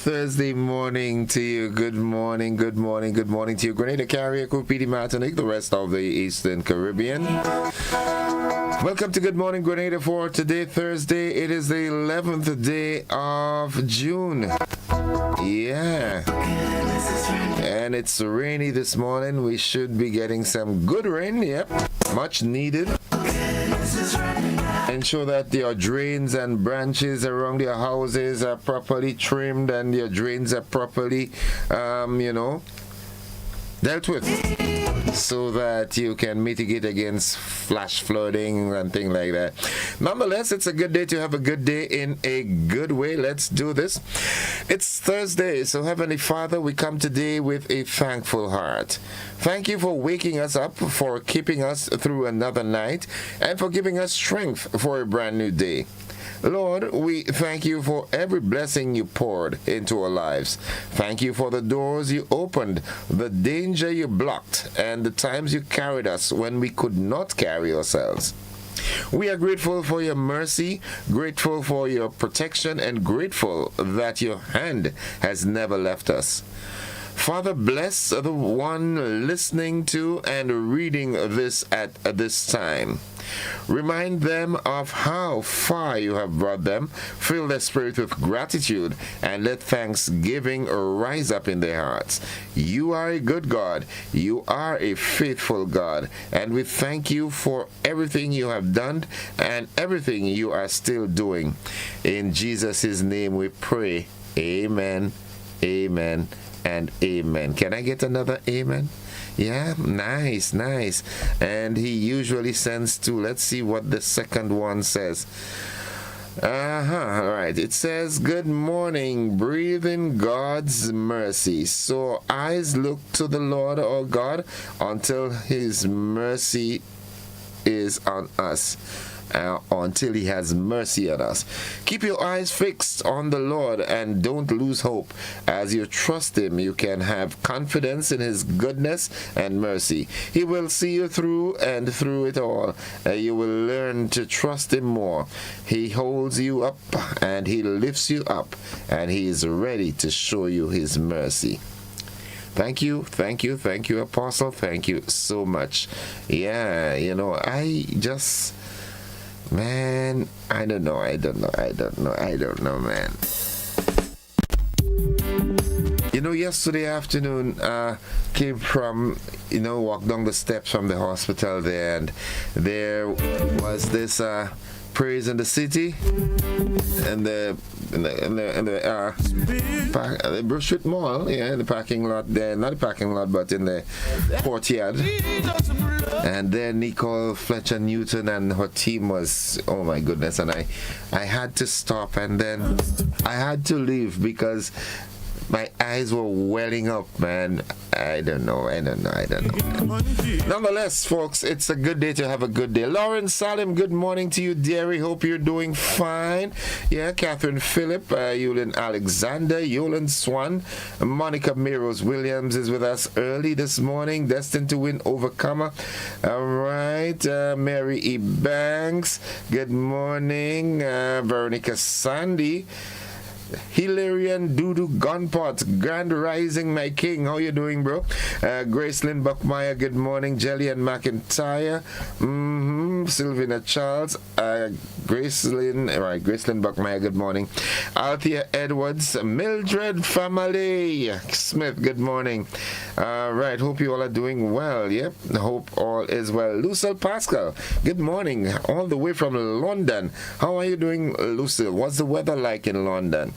Thursday morning to you. Good morning to you. Grenada, Carrier, Cupidi, Martinique, the rest of the Eastern Caribbean. Welcome to Good Morning Grenada for today, Thursday. It is the 11th day of June. Yeah. And it's rainy this morning. We should be getting some good rain. Yep. Much needed. Ensure that your drains and branches around your houses are properly trimmed and your drains are properly, dealt with, so that you can mitigate against flash flooding and things like that. Nonetheless, it's a good day to have a good day in a good way. Let's do this. It's Thursday, so Heavenly Father, we come today with a thankful heart. Thank you for waking us up, for keeping us through another night, and for giving us strength for a brand new day. Lord, we thank you for every blessing you poured into our lives. Thank you for the doors you opened, the danger you blocked, and the times you carried us when we could not carry ourselves. We are grateful for your mercy, grateful for your protection, and grateful that your hand has never left us. Father, bless the one listening to and reading this at this time. Remind them of how far you have brought them. Fill their spirit with gratitude and let thanksgiving rise up in their hearts. You are a good God. You are a faithful God. And we thank you for everything you have done and everything you are still doing. In Jesus' name we pray. Amen, amen, and amen. Can I get another amen? Yeah, nice. And he usually sends two. Let's see what the second one says. All right. It says, good morning, breathe in God's mercy. So eyes look to the Lord our God until his mercy is on us. Until he has mercy on us. Keep your eyes fixed on the Lord and don't lose hope. As you trust him, you can have confidence in his goodness and mercy. He will see you through and through it all. You will learn to trust him more. He holds you up and he lifts you up, and he is ready to show you his mercy. Thank you, Apostle. Thank you so much. Yeah, man, I don't know, man. Yesterday afternoon, came from, walked down the steps from the hospital there, and there was this praise in the city, and the Bruce Street Mall, in the parking lot there, not the parking lot, but in the courtyard. And then Nicole Fletcher Newton and her team was, oh my goodness, and I had to stop, and then I had to leave because my eyes were welling up, man. I don't know. Nonetheless, folks, it's a good day to have a good day. Lauren Salim, good morning to you, dearie. Hope you're doing fine. Yeah, Catherine Phillip, Yulin Alexander, Yolan Swan, Monica Meros Williams is with us early this morning. Destined to win, overcomer. All right, Mary E. Banks, good morning. Veronica Sandy. Hilarion Dudu Gunpot, Grand Rising, my king. How you doing, bro? Gracelyn Buckmeyer, good morning. Jillian McIntyre, Sylvina Charles, Gracelyn Buckmeyer, good morning. Althea Edwards, Mildred Family Smith, good morning. Right, hope you all are doing well. Yep, hope all is well. Lucille Pascal, good morning, all the way from London. How are you doing, Lucille? What's the weather like in London?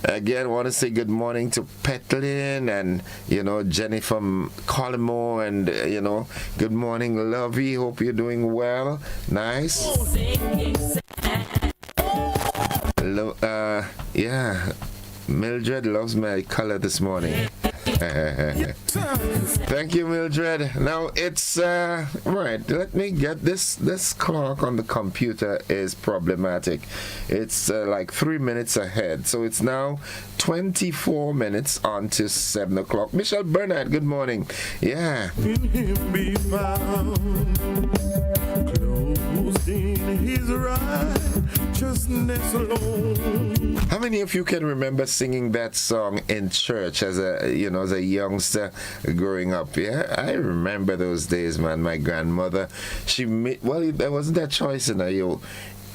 Again, I want to say good morning to Petlin and, Jenny from Colimo, and, good morning, Lovey. Hope you're doing well. Nice. Yeah, Mildred loves my color this morning. Thank you, Mildred. Now it's right. Let me get this clock on the computer is problematic. It's like 3 minutes ahead, so it's now 24 minutes on to 7 o'clock. Michelle Bernard, good morning. Yeah. In him be found, closed in his right righteousness alone. How many of you can remember singing that song in church as a youngster growing up? Yeah, I remember those days, man. My grandmother, there wasn't that choice in her. You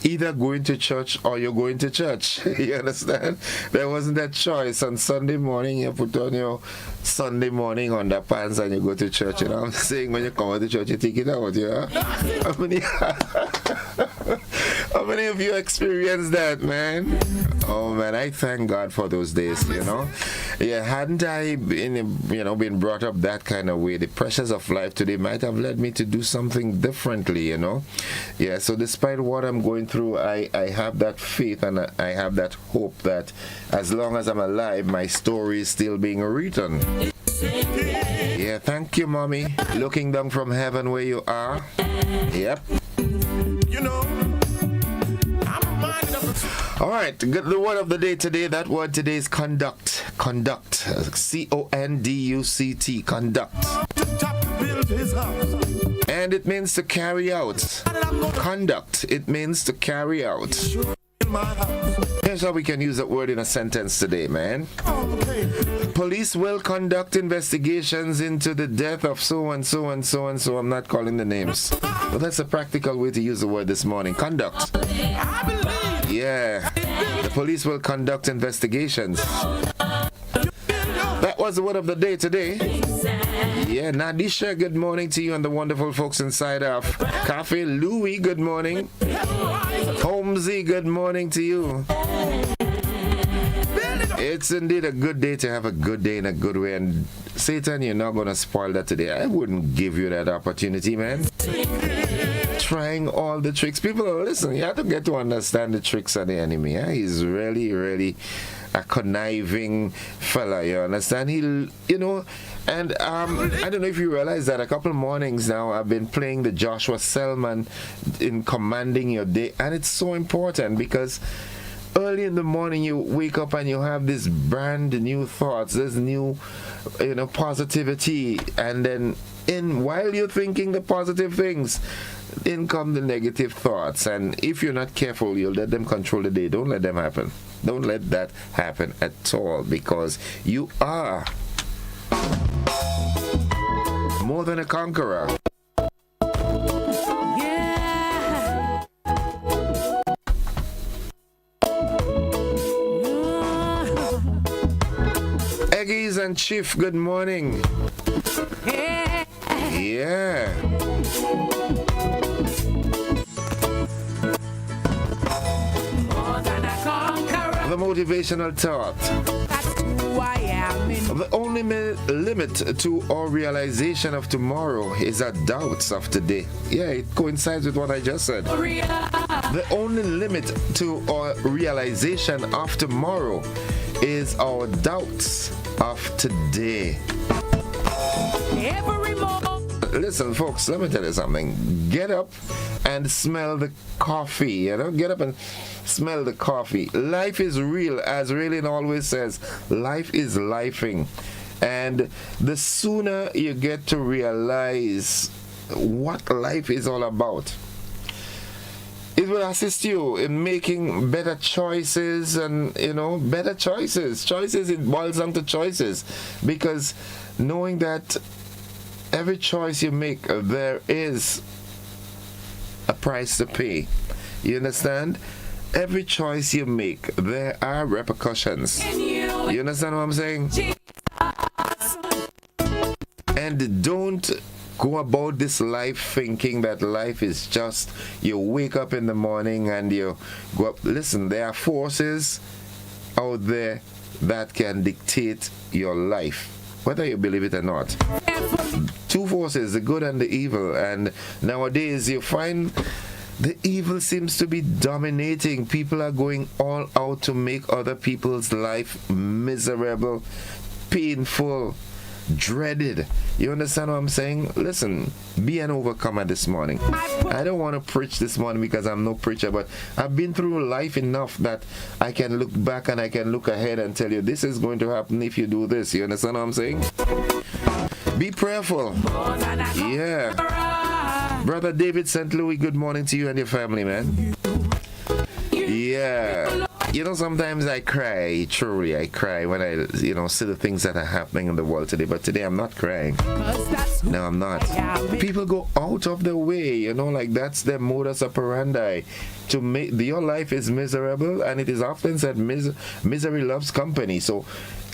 either going to church or you're going to church. You understand? There wasn't that choice. On Sunday morning, you put on your Sunday morning underpants and you go to church. You know what I'm saying? When you come out to church, you take it out. Yeah? How many of you experienced that, man? Oh man, I thank God for those days, you know. Yeah, hadn't I been brought up that kind of way, the pressures of life today might have led me to do something differently, you know. Yeah, so despite what I'm going through, I have that faith and I have that hope that as long as I'm alive, my story is still being written. Yeah, thank you, Mommy. Looking down from heaven where you are. Yep. You know, all right, the word of the day today, that word today is conduct. Conduct. C-O-N-D-U-C-T. Conduct. And it means to carry out. Conduct. It means to carry out. Here's how we can use that word in a sentence today, man. Police will conduct investigations into the death of so and so and so and so. I'm not calling the names. But that's a practical way to use the word this morning. Conduct. Yeah. The police will conduct investigations. That was the word of the day today. Yeah, Nadisha, good morning to you and the wonderful folks inside of Cafe. Louis, good morning. Holmesy, good morning to you. It's indeed a good day to have a good day in a good way. And Satan, you're not going to spoil that today. I wouldn't give you that opportunity, man. Trying all the tricks. People, listen, you have to get to understand the tricks of the enemy. Eh? He's really, really a conniving fella, you understand? And I don't know if you realize that a couple mornings now I've been playing the Joshua Selman in Commanding Your Day, and it's so important because early in the morning you wake up and you have this brand new thoughts, this new positivity, and then while you're thinking the positive things, in come the negative thoughts, and if you're not careful, you'll let them control the day. Don't let them happen. Don't let that happen at all, because you are more than a conqueror. Yeah. Eggies and Chief, good morning. Yeah. The motivational thought. The only limit to our realization of tomorrow is our doubts of today. Yeah, it coincides with what I just said. The only limit to our realization of tomorrow is our doubts of today. Listen, folks, let me tell you something. Get up and smell the coffee, Get up and smell the coffee. Life is real, as Raylene always says. Life is lifing. And the sooner you get to realize what life is all about, it will assist you in making better choices and, better choices. Choices, it boils down to choices. Because knowing that every choice you make, there is a price to pay. You understand? Every choice you make, there are repercussions. You understand what I'm saying? And don't go about this life thinking that life is just you wake up in the morning and you go up. Listen, there are forces out there that can dictate your life, whether you believe it or not. Two forces, the good and the evil. And nowadays you find the evil seems to be dominating. People are going all out to make other people's life miserable, painful, dreaded. You understand what I'm saying? Listen, be an overcomer this morning. I don't want to preach this morning because I'm no preacher, but I've been through life enough that I can look back and I can look ahead and tell you this is going to happen if you do this. You understand what I'm saying? Be prayerful. Yeah. Brother David St. Louis, good morning to you and your family, man. Yeah. You know, sometimes I cry, truly, I cry when I, see the things that are happening in the world today. But today I'm not crying. No, I'm not. People go out of the way, like that's their modus operandi. To make your life is miserable, and it is often said misery loves company. So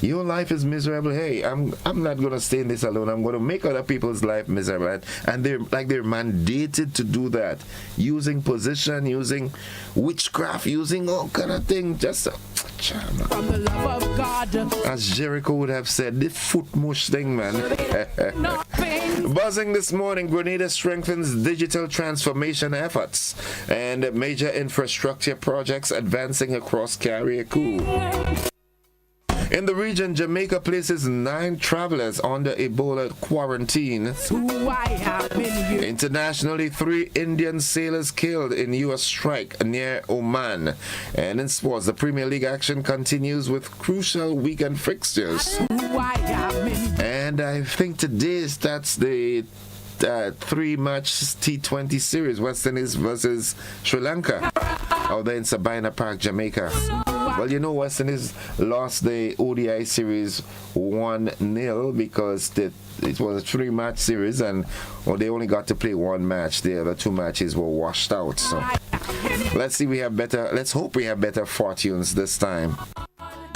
your life is miserable. Hey, I'm not gonna stay in this alone. I'm gonna make other people's life miserable, and they're mandated to do that, using position, using witchcraft, using all kind of things. Just from the love of God, as Jericho would have said, the foot mush thing, man. Buzzing this morning, Grenada strengthens digital transformation efforts and major infrastructure projects advancing across Carrier Coup. In the region, Jamaica places 9 travelers under Ebola quarantine. Internationally, 3 Indian sailors killed in U.S. strike near Oman. And in sports, the Premier League action continues with crucial weekend fixtures. And I think today starts the 3-match T20 series, West Indies versus Sri Lanka, out there in Sabina Park, Jamaica. Well, West Indies lost the ODI series 1-0 because it was a 3-match series, and they only got to play 1 match. The other 2 matches were washed out. So let's hope we have better fortunes this time.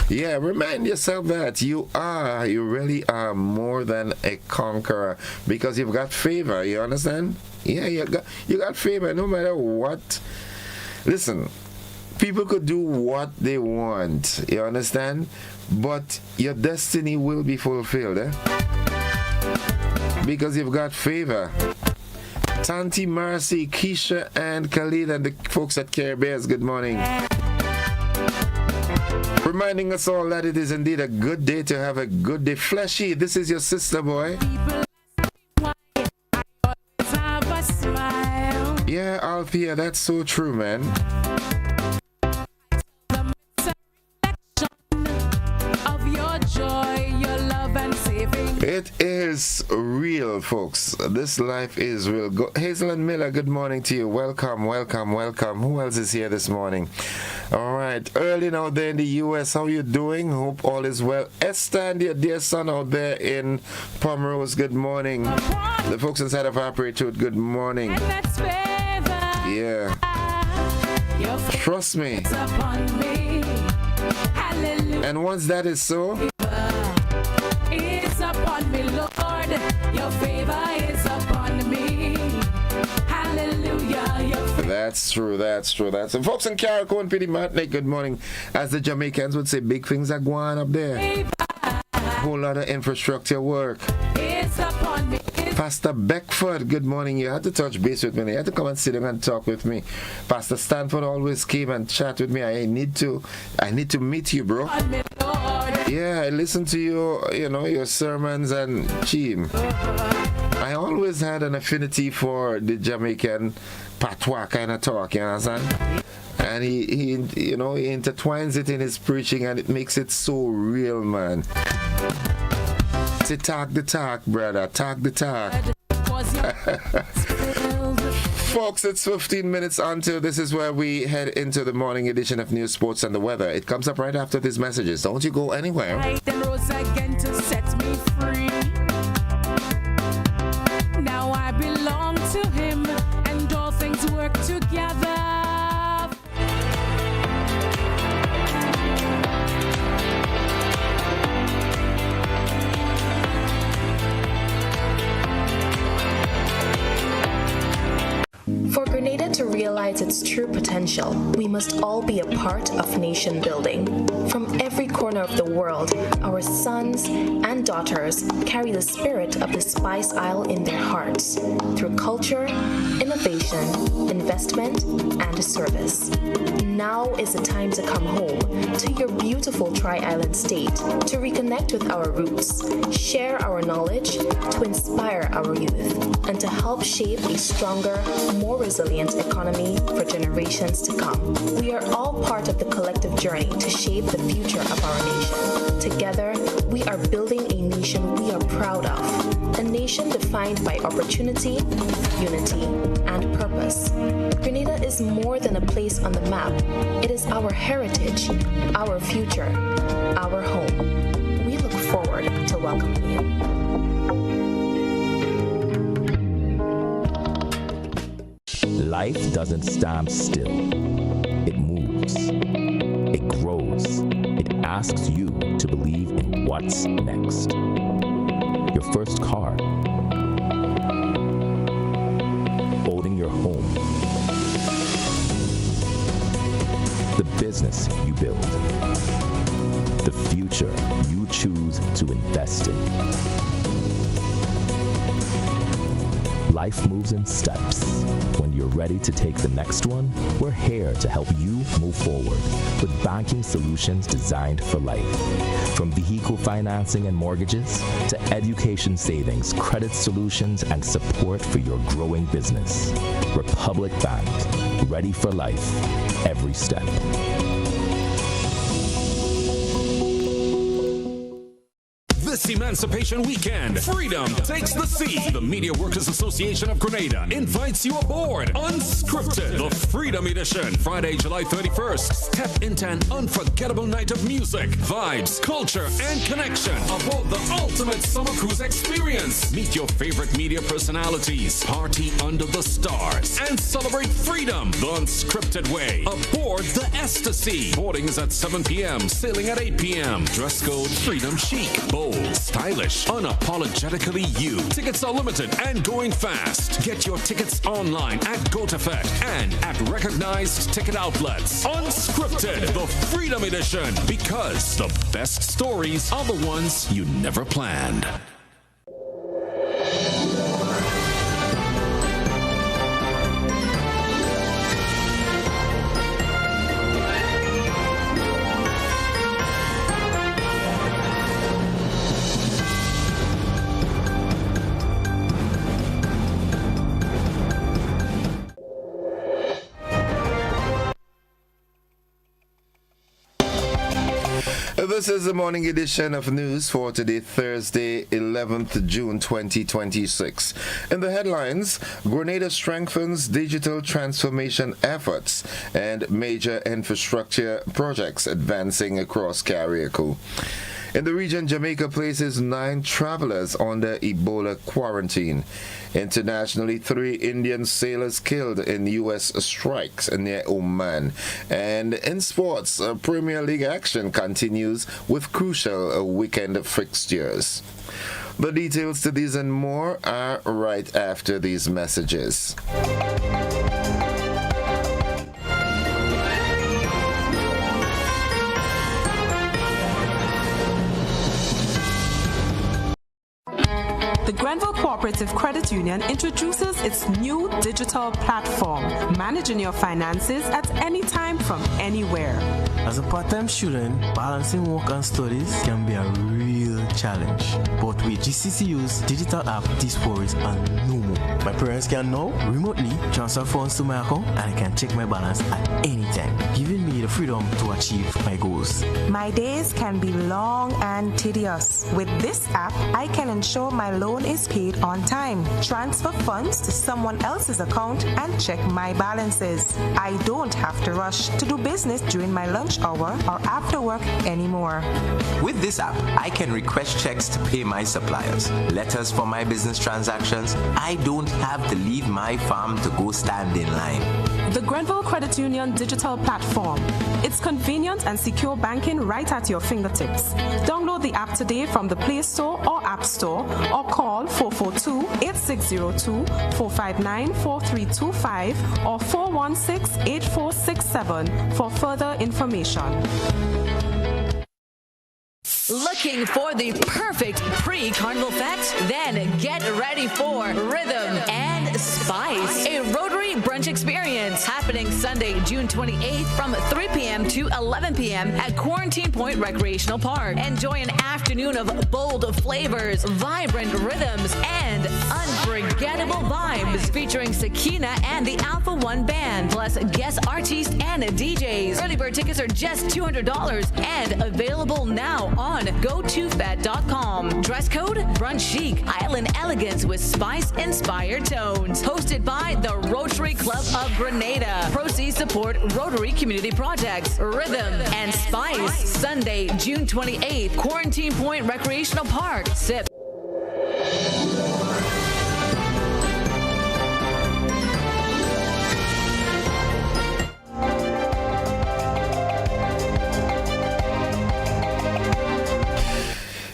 Yeah, remind yourself that you really are more than a conqueror because you've got favor. You understand? Yeah, you got favor no matter what. Listen, people could do what they want. You understand? But your destiny will be fulfilled, because you've got favor. Tanti, Marcy, Keisha, and Khalid, and the folks at Care Bears, good morning. Reminding us all that it is indeed a good day to have a good day. Fleshy, this is your sister, boy. Yeah, Althea, that's so true, man. It is real, folks. This life is real. Hazel and Miller, good morning to you. Welcome, welcome, welcome. Who else is here this morning? All right. Early out there in the U.S., how you doing? Hope all is well. Esther and your dear son out there in Pomerose, good morning. The folks inside of Operator, good morning. Yeah. Trust me. And once that is so, upon me, Lord, your favor is upon me. Hallelujah. That's true. And folks in Carriacou and Pity Martinique, good morning. As the Jamaicans would say, big things are going up there. A whole lot of infrastructure work. It's upon me. Pastor Beckford, good morning. You had to touch base with me. You had to come and sit down and talk with me. Pastor Stanford always came and chat with me. I need to meet you, bro. Yeah, I listen to your sermons and team. I always had an affinity for the Jamaican patois kind of talk, you understand? And he intertwines it in his preaching, and it makes it so real, man. Say, talk the talk, brother. Talk the talk. Folks, it's 15 minutes until this is where we head into the morning edition of News, Sports, and the Weather. It comes up right after these messages. Don't you go anywhere. Now I belong to him, and all things work together. For Grenada to realize its true potential, we must all be a part of nation building. From every corner of the world, our sons and daughters carry the spirit of the Spice Isle in their hearts through culture, innovation, investment, and service. Now is the time to come home to your beautiful Tri-Island state to reconnect with our roots, share our knowledge, to inspire our youth, and to help shape a stronger, more resilient economy for generations to come. We are all part of the collective journey to shape the future of our nation. Together, we are building a nation we are proud of, a nation defined by opportunity, unity, and purpose. Grenada is more than a place on the map. It is our heritage, our future, our home. We look forward to welcoming you. Life doesn't stand still. It moves. It grows. It asks you to believe in what's next. Your first car. Owning your home. The business you build. The future you choose to invest in. Life moves in steps. When you're ready to take the next one, we're here to help you move forward with banking solutions designed for life. From vehicle financing and mortgages to education savings, credit solutions, and support for your growing business. Republic Bank, ready for life, every step. This Emancipation Weekend, Freedom Takes the Sea. The Media Workers Association of Grenada invites you aboard Unscripted, the Freedom Edition. Friday, July 31st. Step into an unforgettable night of music, vibes, culture, and connection aboard the ultimate summer cruise experience. Meet your favorite media personalities, party under the stars, and celebrate freedom the unscripted way aboard the Ecstasy. Boarding is at 7 p.m., sailing at 8 p.m. Dress code Freedom Chic. Bold, stylish, unapologetically you. Tickets are limited and going fast. Get your tickets online at GoToFet and at recognized ticket outlets. Unscripted, the Freedom Edition, because the best stories are the ones you never planned. This is the morning edition of news for today, Thursday, 11th June 2026. In the headlines, Grenada strengthens digital transformation efforts and major infrastructure projects advancing across Carriacou. In the region, Jamaica places 9 travelers under Ebola quarantine. Internationally, 3 Indian sailors killed in U.S. strikes near Oman. And in sports, Premier League action continues with crucial weekend fixtures. The details to these and more are right after these messages. The Grenville Cooperative Credit Union introduces its new digital platform, managing your finances at any time from anywhere. As a part-time student, balancing work and studies can be a real challenge. But with GCCU's digital app, these worries are no more. My parents can now remotely transfer funds to my account and I can check my balance at any time, giving me the freedom to achieve my goals. My days can be long and tedious. With this app, I can ensure my loan is paid on time, transfer funds to someone else's account, and check my balances. I don't have to rush to do business during my lunch hour or after work anymore. With this app, I can request checks to pay my suppliers, letters for my business transactions. I don't have to leave my farm to go stand in line. The Grenville Credit Union digital platform. It's convenient and secure banking right at your fingertips. Download the app today from the Play Store or App Store or call 442-8602, 459-4325 or 416-8467 for further information. Looking for the perfect pre-carnival fete? Then get ready for Rhythm and Spice, a Rotary brunch experience events happening Sunday, June 28th from 3 p.m. to 11 p.m. at Quarantine Point Recreational Park. Enjoy an afternoon of bold flavors, vibrant rhythms, and unforgettable vibes featuring Sakina and the Alpha One Band, plus guest artists and DJs. Early bird tickets are just $200 and available now on GoToFat.com. Dress code brunch chic, island elegance with spice-inspired tones. Hosted by the Rotary Club of Grenada. Proceeds support Rotary Community Projects, Rhythm, and Spice. Sunday, June 28th, Quarantine Point Recreational Park. SIP.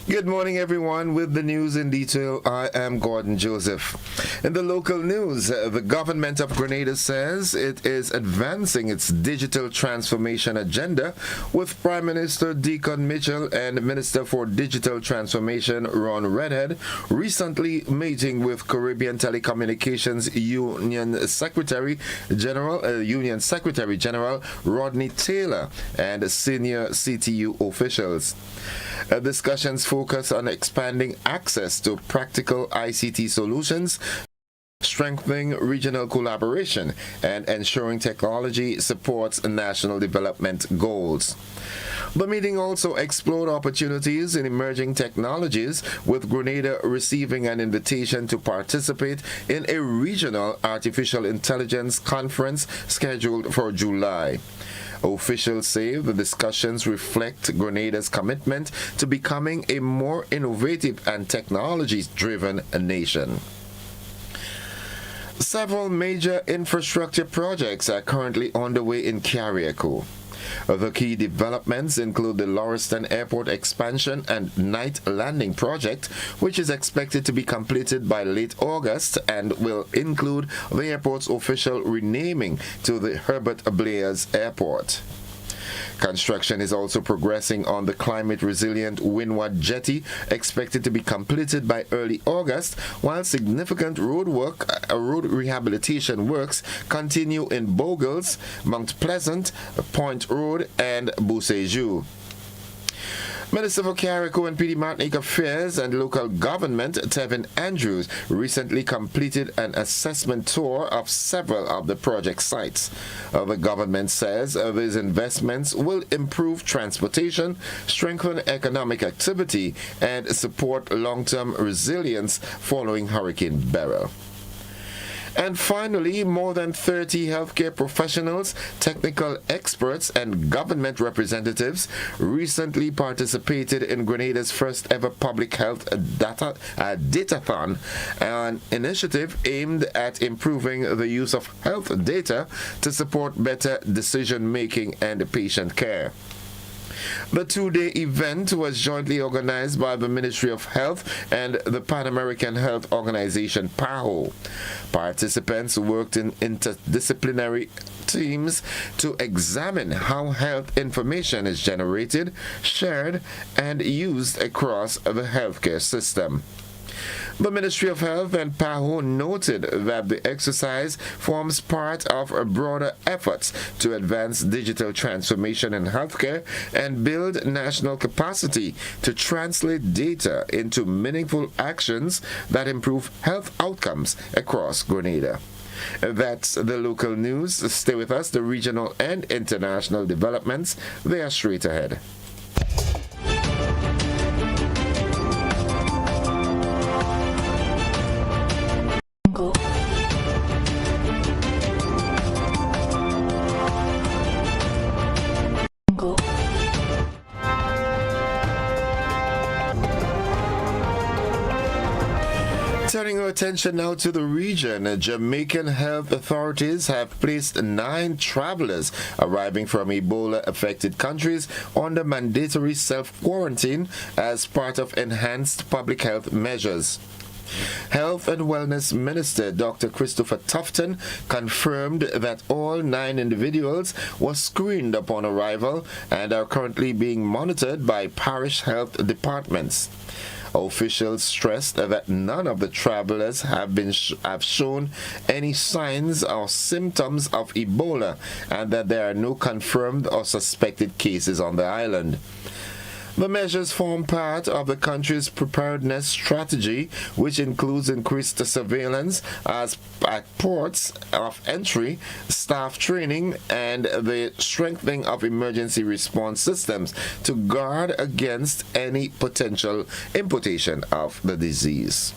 Good morning, everyone. With the news in detail, I am Gordon Joseph. In the local news, the government of Grenada says it is advancing its digital transformation agenda, with Prime Minister Deacon Mitchell and Minister for Digital Transformation Ron Redhead recently meeting with Caribbean Telecommunications Union Secretary General Rodney Taylor and senior CTU officials. Discussions focus on expanding access to practical ICT solutions, strengthening regional collaboration, and ensuring technology supports national development goals. The meeting also explored opportunities in emerging technologies, with Grenada receiving an invitation to participate in a regional artificial intelligence conference scheduled for July. Officials say the discussions reflect Grenada's commitment to becoming a more innovative and technology-driven nation. Several major infrastructure projects are currently underway in Carriacou. The key developments include the Lauriston Airport expansion and night landing project, which is expected to be completed by late August and will include the airport's official renaming to the Herbert Blairs Airport. Construction is also progressing on the climate-resilient Windward Jetty, expected to be completed by early August, while significant road rehabilitation works continue in Bogles, Mount Pleasant, Point Road, and Beausejour. Minister for Carriacou and PD Martinique Affairs and Local Government, Tevin Andrews, recently completed an assessment tour of several of the project sites. The government says these investments will improve transportation, strengthen economic activity, and support long-term resilience following Hurricane Beryl. And finally, more than 30 healthcare professionals, technical experts, and government representatives recently participated in Grenada's first ever public health datathon, an initiative aimed at improving the use of health data to support better decision-making and patient care. The two-day event was jointly organized by the Ministry of Health and the Pan American Health Organization, PAHO. Participants worked in interdisciplinary teams to examine how health information is generated, shared, and used across the healthcare system. The Ministry of Health and PAHO noted that the exercise forms part of a broader efforts to advance digital transformation in healthcare and build national capacity to translate data into meaningful actions that improve health outcomes across Grenada. That's the local news. Stay with us. The regional and international developments, they are straight ahead. Turning our attention now to the region, Jamaican health authorities have placed 9 travelers arriving from Ebola-affected countries under mandatory self-quarantine as part of enhanced public health measures. Health and Wellness Minister Dr. Christopher Tufton confirmed that all 9 individuals were screened upon arrival and are currently being monitored by parish health departments. Officials stressed that none of the travelers have shown any signs or symptoms of Ebola, and that there are no confirmed or suspected cases on the island. The measures form part of the country's preparedness strategy, which includes increased surveillance at ports of entry, staff training, and the strengthening of emergency response systems to guard against any potential importation of the disease.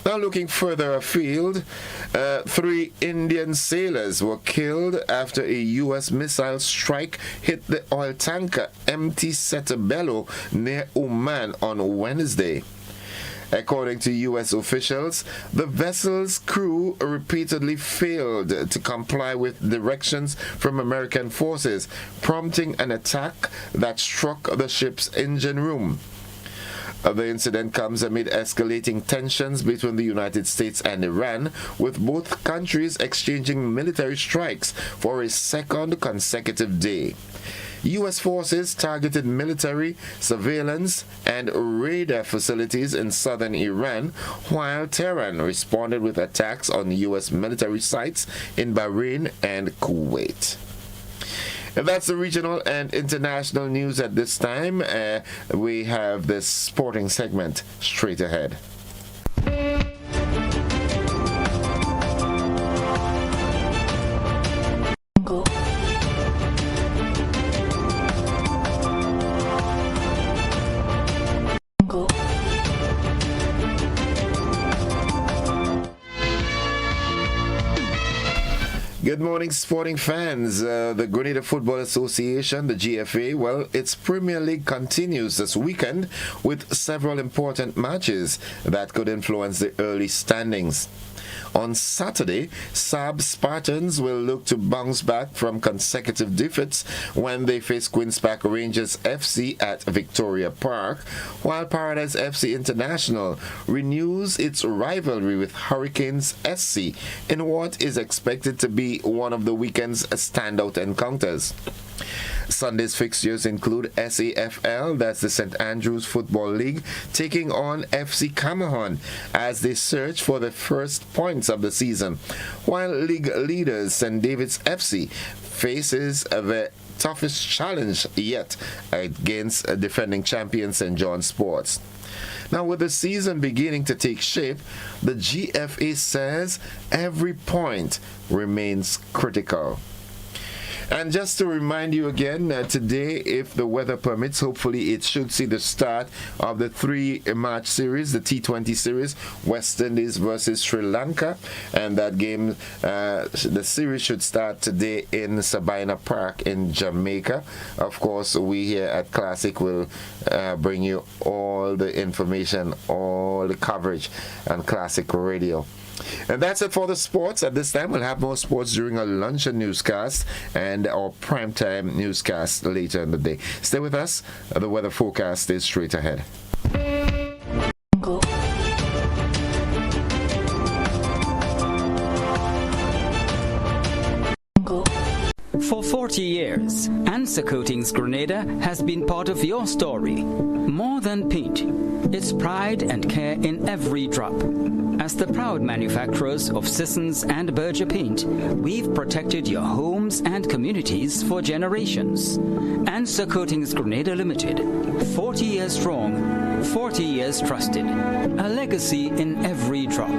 Now, looking further afield, 3 Indian sailors were killed after a U.S. missile strike hit the oil tanker MT Setabelo near Oman on Wednesday. According to U.S. officials, the vessel's crew repeatedly failed to comply with directions from American forces, prompting an attack that struck the ship's engine room. The incident comes amid escalating tensions between the United States and Iran, with both countries exchanging military strikes for a second consecutive day. U.S. forces targeted military, surveillance, and radar facilities in southern Iran, while Tehran responded with attacks on U.S. military sites in Bahrain and Kuwait. And that's the regional and international news at this time. We have this sporting segment straight ahead. Good morning, sporting fans. The Grenada Football Association, the GFA, well, its Premier League continues this weekend with several important matches that could influence the early standings. On Saturday, Saab Spartans will look to bounce back from consecutive defeats when they face Queen's Park Rangers FC at Victoria Park, while Paradise FC International renews its rivalry with Hurricanes SC in what is expected to be one of the weekend's standout encounters. Sunday's fixtures include SAFL, that's the St. Andrews Football League, taking on FC Cameron as they search for the first points of the season, while league leaders St. David's FC faces the toughest challenge yet against defending champion St. John Sports. Now, with the season beginning to take shape, the GFA says every point remains critical. And just to remind you again, today, if the weather permits, hopefully it should see the start of the 3-match series, the T20 series, West Indies versus Sri Lanka. And that game, the series should start today in Sabina Park in Jamaica. Of course, we here at Classic will bring you all the information, all the coverage on Classic Radio. And that's it for the sports. At this time, we'll have more sports during our luncheon newscast and our primetime newscast later in the day. Stay with us. The weather forecast is straight ahead. For 40 years, Answer Coatings Grenada has been part of your story. More than paint, it's pride and care in every drop. As the proud manufacturers of Sissons and Berger paint, we've protected your homes and communities for generations. Answer Coatings Grenada Limited, 40 years strong, 40 years trusted. A legacy in every drop.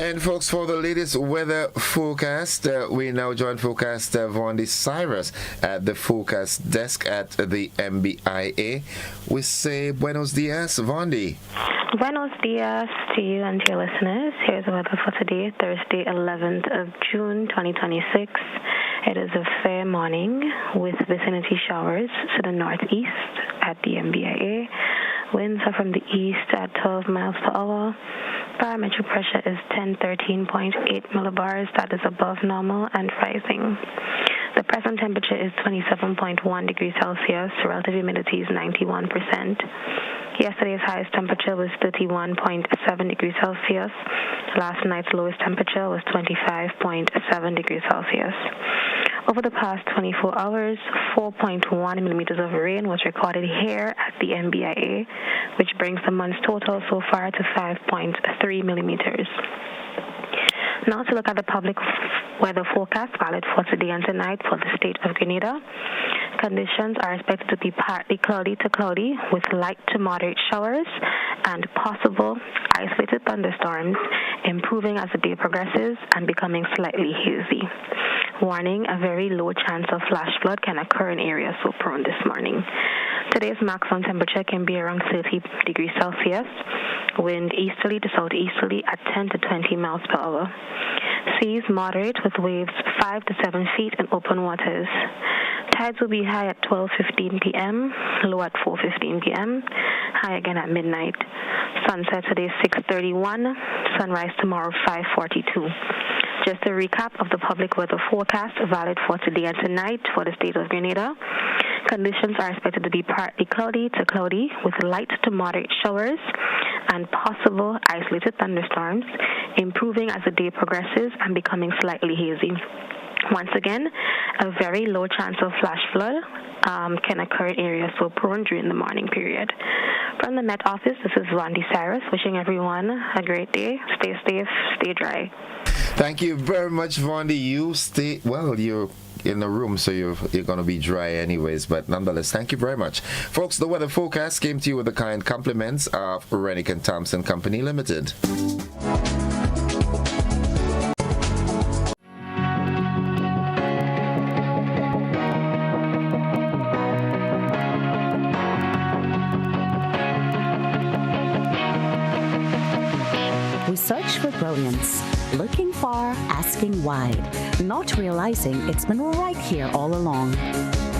And folks, for the latest weather forecast, we now join forecaster Vondi Cyrus at the forecast desk at the MBIA. We say buenos dias, Vondi. Buenos dias to you and to your listeners. Here's the weather for today, Thursday, 11th of June, 2026. It is a fair morning with vicinity showers to the northeast at the MBIA. Winds are from the east at 12 miles per hour. Barometric pressure is 1013.8 millibars. That is above normal and rising. The present temperature is 27.1 degrees Celsius. Relative humidity is 91%. Yesterday's highest temperature was 31.7 degrees Celsius. Last night's lowest temperature was 25.7 degrees Celsius. Over the past 24 hours, 4.1 millimeters of rain was recorded here at the MBIA, which brings the month's total so far to 5.3 millimeters. Now to look at the public weather forecast valid for today and tonight for the state of Grenada. Conditions are expected to be partly cloudy to cloudy with light to moderate showers and possible isolated thunderstorms, improving as the day progresses and becoming slightly hazy. Warning, a very low chance of flash flood can occur in areas so prone this morning. Today's maximum temperature can be around 30 degrees Celsius, wind easterly to southeasterly at 10 to 20 miles per hour. Seas moderate with waves 5 to 7 feet in open waters. Tides will be high at 12:15 p.m., low at 4:15 p.m., high again at midnight. Sunset today is 6:31, sunrise tomorrow 5:42. Just a recap of the public weather forecast valid for today and tonight for the state of Grenada. Conditions are expected to be partly cloudy to cloudy with light to moderate showers and possible isolated thunderstorms, improving as the day progresses and becoming slightly hazy. Once again, a very low chance of flash flood can occur in areas so prone during the morning period. From the Met Office, this is Randy Cyrus wishing everyone a great day. Stay safe, stay dry. Thank you very much, Vondi. You stay, well, you're in the room, so you're going to be dry anyways, but nonetheless, thank you very much. Folks, the weather forecast came to you with the kind compliments of Rennick and Thompson Company Limited. We search for brilliance, looking far, asking wide, not realizing it's been right here all along.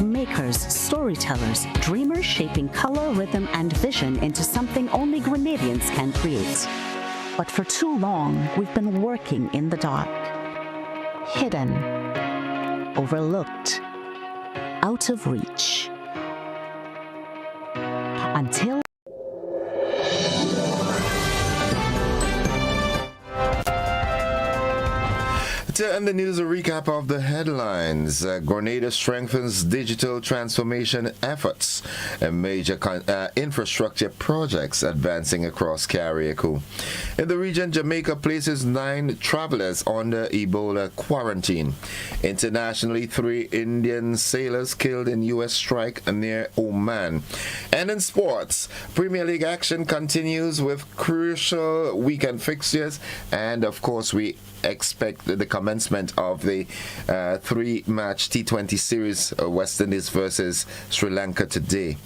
Makers, storytellers, dreamers shaping color, rhythm, and vision into something only Grenadians can create. But for too long, we've been working in the dark, hidden, overlooked, out of reach. Until To end the news, a recap of the headlines. Grenada strengthens digital transformation efforts and major infrastructure projects advancing across Carriacou. In the region, Jamaica places 9 travelers under Ebola quarantine. Internationally, 3 Indian sailors killed in U.S. strike near Oman. And in sports, Premier League action continues with crucial weekend fixtures, and of course we expect the commencement of the 3-match T20 series, West Indies versus Sri Lanka today.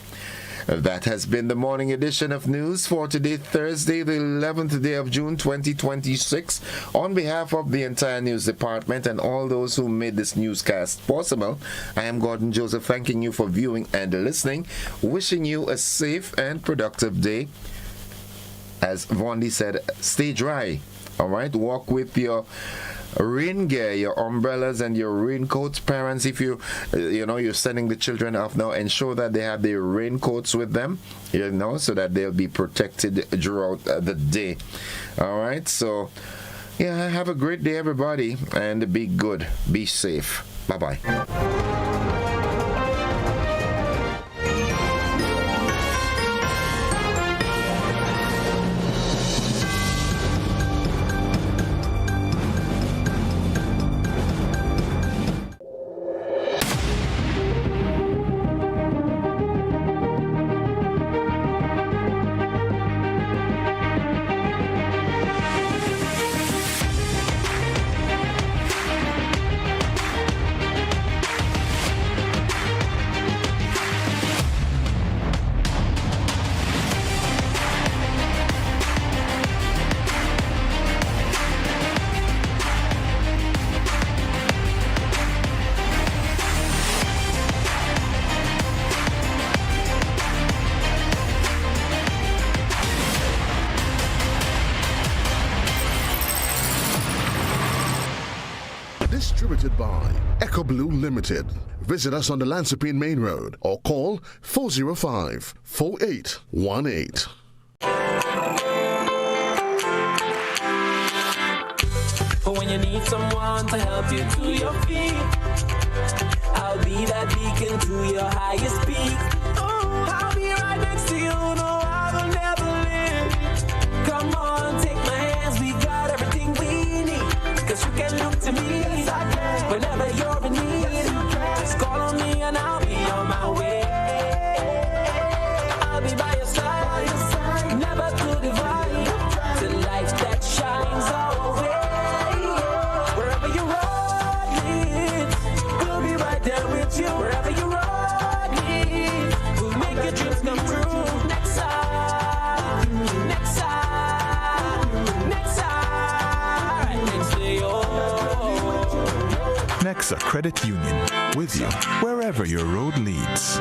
That has been the morning edition of news for today, Thursday, the 11th day of June 2026. On behalf of the entire news department and all those who made this newscast possible, I am Gordon Joseph, thanking you for viewing and listening, wishing you a safe and productive day. As Vondi said, stay dry. All right, walk with your rain gear, your umbrellas and your raincoats. Parents, if you're sending the children off now, ensure that they have their raincoats with them, so that they'll be protected throughout the day. All right, so yeah, have a great day, everybody, and be good, be safe. Bye-bye. Distributed by Echo Blue Limited. Visit us on the Lansopine Main Road or call 405-4818. But when you need someone to help you to your feet, I'll be that beacon to your highest peak. Oh, I'll be right next to you, no, I will never leave. Come on, take my hands, we got everything we need. Cause you can look to me, yes, I can. Whenever you're in need, just call on me and I'll be on my way. I'll be by your side, never to divide. The light that shines our way. Wherever you ride me, we'll be right there with you. Wherever you ride me, we'll make your dreams come true. Next time, next time, next time, right next to you. Nexa Credit Union, with you wherever your road leads.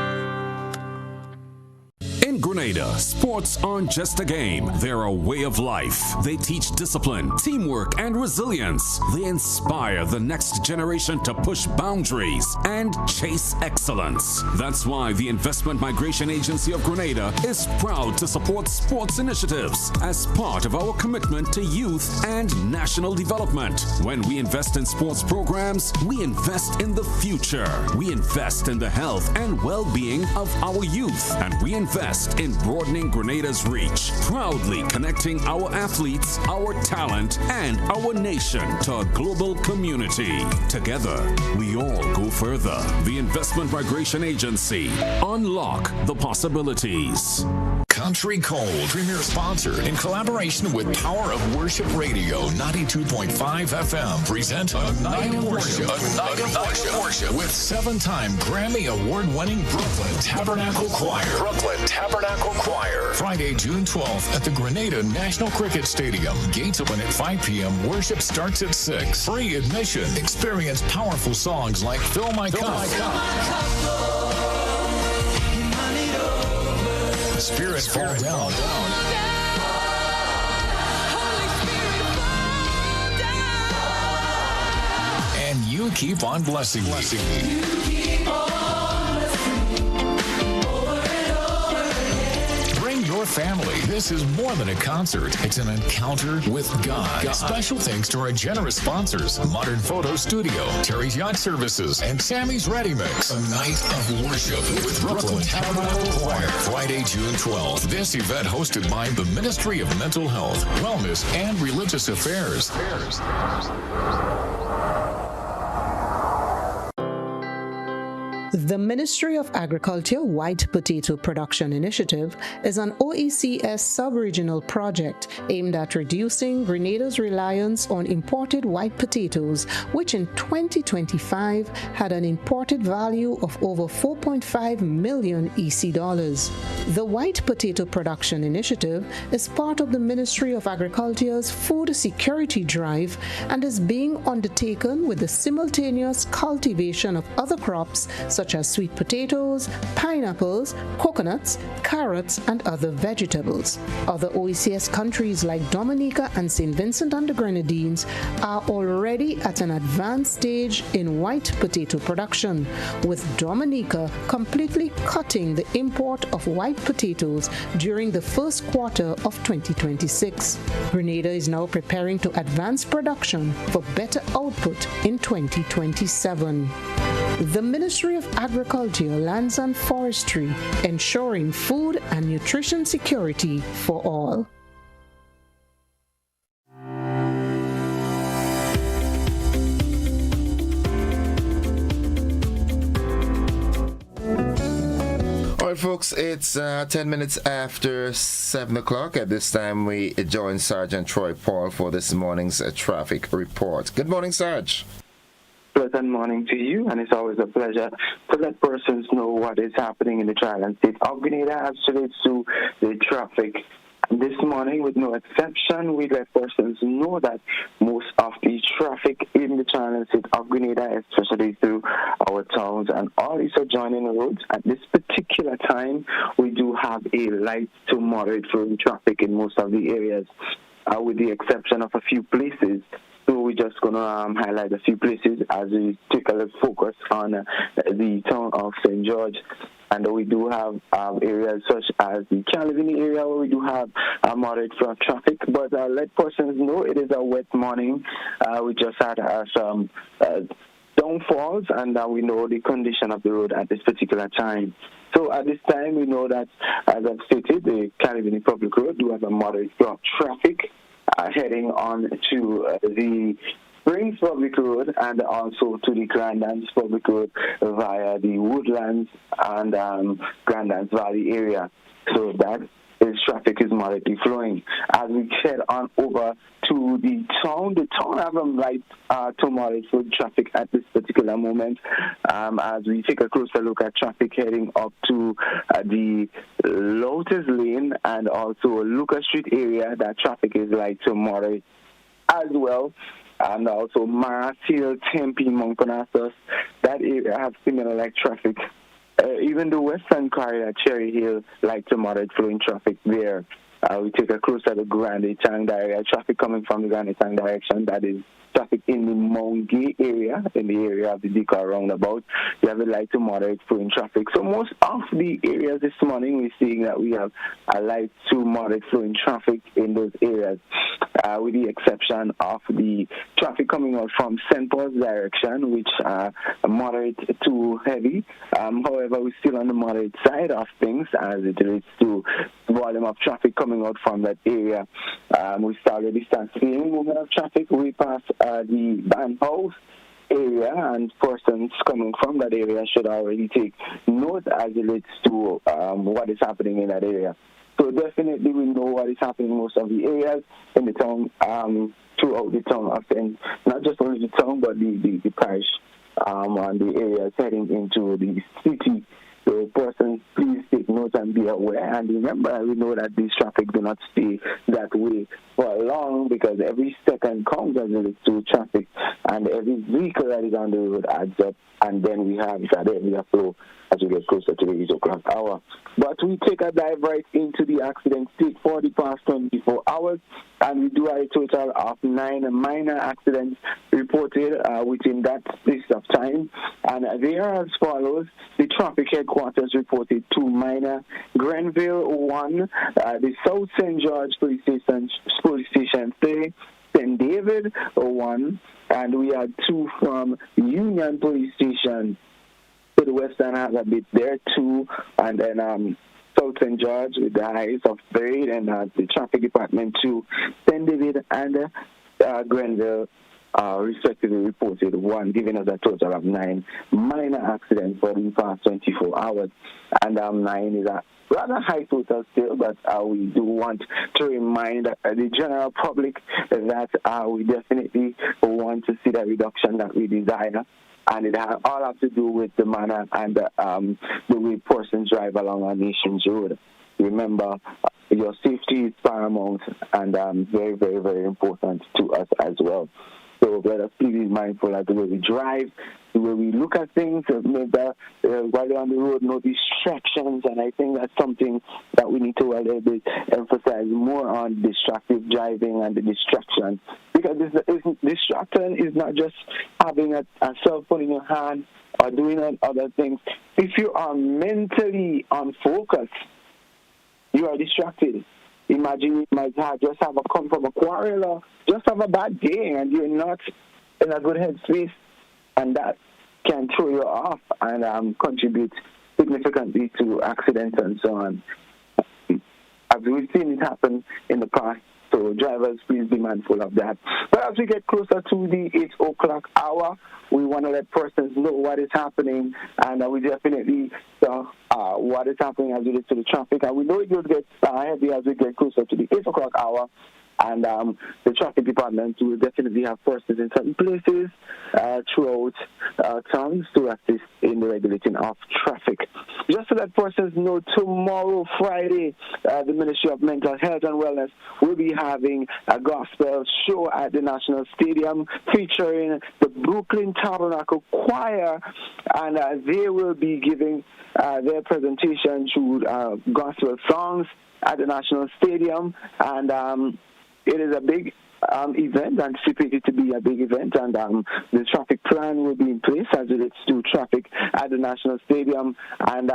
In Grenada, sports aren't just a game, they're a way of life. They teach discipline, teamwork, and resilience. They inspire the next generation to push boundaries and chase excellence. That's why the Investment Migration Agency of Grenada is proud to support sports initiatives as part of our commitment to youth and national development. When we invest in sports programs, we invest in the future. We invest in the health and well-being of our youth, and we invest in broadening Grenada's reach, proudly connecting our athletes, our talent, and our nation to a global community. Together, we all go further. The Investment Migration Agency. Unlock the possibilities. Country Cold, premier sponsor, in collaboration with Power of Worship Radio 92.5 FM, present A Night of Worship. A Night of Worship with 7-time Grammy Award-winning Brooklyn Tabernacle Choir. Brooklyn Tabernacle Choir. Friday, June 12th at the Grenada National Cricket Stadium. Gates open at 5 p.m. Worship starts at 6. Free admission. Experience powerful songs like Fill My Cup. Spirit fall down. And you keep on blessing me. Bring your family. This is more than a concert. It's an encounter with God. Special thanks to our generous sponsors, Modern Photo Studio, Terry's Yacht Services, and Sammy's Ready Mix. A Night of Worship with Brooklyn Tabernacle Choir. Friday, June 12th. This event hosted by the Ministry of Mental Health, Wellness, and Religious Affairs. The Ministry of Agriculture White Potato Production Initiative is an OECS sub-regional project aimed at reducing Grenada's reliance on imported white potatoes, which in 2025 had an imported value of over 4.5 million EC dollars. The White Potato Production Initiative is part of the Ministry of Agriculture's food security drive and is being undertaken with the simultaneous cultivation of other crops such as sweet potatoes, pineapples, coconuts, carrots, and other vegetables. Other OECS countries like Dominica and St. Vincent and the Grenadines are already at an advanced stage in white potato production, with Dominica completely cutting the import of white potatoes during the first quarter of 2026. Grenada is now preparing to advance production for better output in 2027. The Ministry of Agriculture, Lands and Forestry, ensuring food and nutrition security for all. All right, folks, it's 10 minutes after 7 o'clock. At this time, we join Sergeant Troy Paul for this morning's traffic report. Good morning, Sarge. Pleasant morning to you, and it's always a pleasure to let persons know what is happening in the Trial State of Grenada as relates to the traffic. This morning, with no exception, we let persons know that most of the traffic in the Trial State of Grenada, especially through our towns and all these adjoining roads, at this particular time, we do have a light to moderate flowing traffic in most of the areas, with the exception of a few places So we're just going to highlight a few places as we take a little focus on the town of St. George. And we do have areas such as the Calvin area where we do have moderate flow of traffic. But let persons know it is a wet morning. We just had some downfalls, and we know the condition of the road at this particular time. So at this time, we know that, as I've stated, the Calvin Public Road do have a moderate flow of traffic heading on to the Springs Public Road and also to the Grandlands Public Road via the Woodlands and Grandlands Valley area. So that is traffic is moderately flowing. As we head on over to the town have a light to moderate flow traffic at this particular moment. As we take a closer look at traffic heading up to the Lotus Lane and also Lucas Street area, that traffic is light to moderate as well. And also Maras Hill, Tempe, Mount Parnassus, that area have similar like traffic. Even the western corridor, Cherry Hill, light to moderate flowing traffic there. We take a closer to Grenada Tang area, traffic coming from the Grenada Tang direction, that is traffic in the Mount Gay area, in the area of the Deca roundabout. You have a light to moderate flowing traffic. So most of the areas this morning, we're seeing that we have a light to moderate flowing traffic in those areas, with the exception of the traffic coming out from St. Paul's direction, which are moderate to heavy. However, we're still on the moderate side of things as it relates to volume of traffic coming out from that area. We already start seeing movement of traffic. We pass the band house area, and persons coming from that area should already take note as it relates to what is happening in that area. So definitely we know what is happening in most of the areas in the town, throughout the town, and not just only the town, but the parish and the areas heading into the city. So persons, please take note and be aware. And remember, we know that this traffic do not stay that way for long, because every second counts as it relates to traffic, and every vehicle that is on the road adds up, and then we have that area flow as we get closer to the 8 o'clock hour. But we take a dive right into the accident state for the past 24 hours, and we do have a total of 9 minor accidents reported within that space of time. And they are as follows. The traffic headquarters reported 2 minor, Grenville 1, the South St. George Police Station 3, St. David 1, and we had 2 from Union Police Station. So the Western has a bit there too, and then South St. George with the highest of 3, and the traffic department 2, St. David and Grenville respectively reported 1, giving us a total of 9 minor accidents for the past 24 hours. And 9 is a rather high total still, but we do want to remind the general public that we definitely want to see the reduction that we desire. And it all have to do with the manner and the way persons drive along our nation's road. Remember, your safety is paramount and very, very, very important to us as well. So let us please be mindful of the way we drive, the way we look at things, while you're on the road, no distractions. And I think that's something that we need to a little bit emphasize more on, distractive driving and the distraction. Because distraction is not just having a cell phone in your hand or doing other things. If you are mentally unfocused, you are distracted. Imagine you might just have come from a quarrel or just have a bad day and you're not in a good headspace, and that can throw you off and contribute significantly to accidents and so on. As we've seen it happen in the past, so drivers, please be mindful of that. But as we get closer to the 8 o'clock hour, we want to let persons know what is happening, and we definitely what is happening as it relates to the traffic. And we know it will get heavy as we get closer to the 8 o'clock hour. And the traffic department will definitely have persons in certain places throughout towns to assist in the regulating of traffic. Just to let persons know, tomorrow, Friday, the Ministry of Mental Health and Wellness will be having a gospel show at the National Stadium featuring the Brooklyn Tabernacle Choir, and they will be giving their presentation through gospel songs at the National Stadium. And it is a big event, anticipated to be a big event, and the traffic plan will be in place as it relates to traffic at the National Stadium. And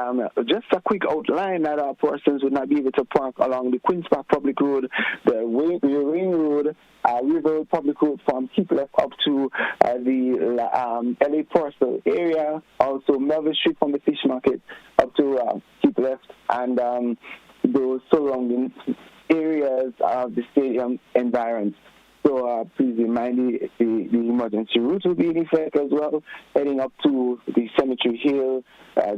just a quick outline that our persons would not be able to park along the Queen's Park Public Road, the Ring Road, River Public Road from Keep Left up to the LA Parcel area, also Melville Street from the Fish Market up to Keep Left, and those surrounding areas of the stadium environs. So please remind the emergency route will be in effect as well, heading up to the Cemetery Hill,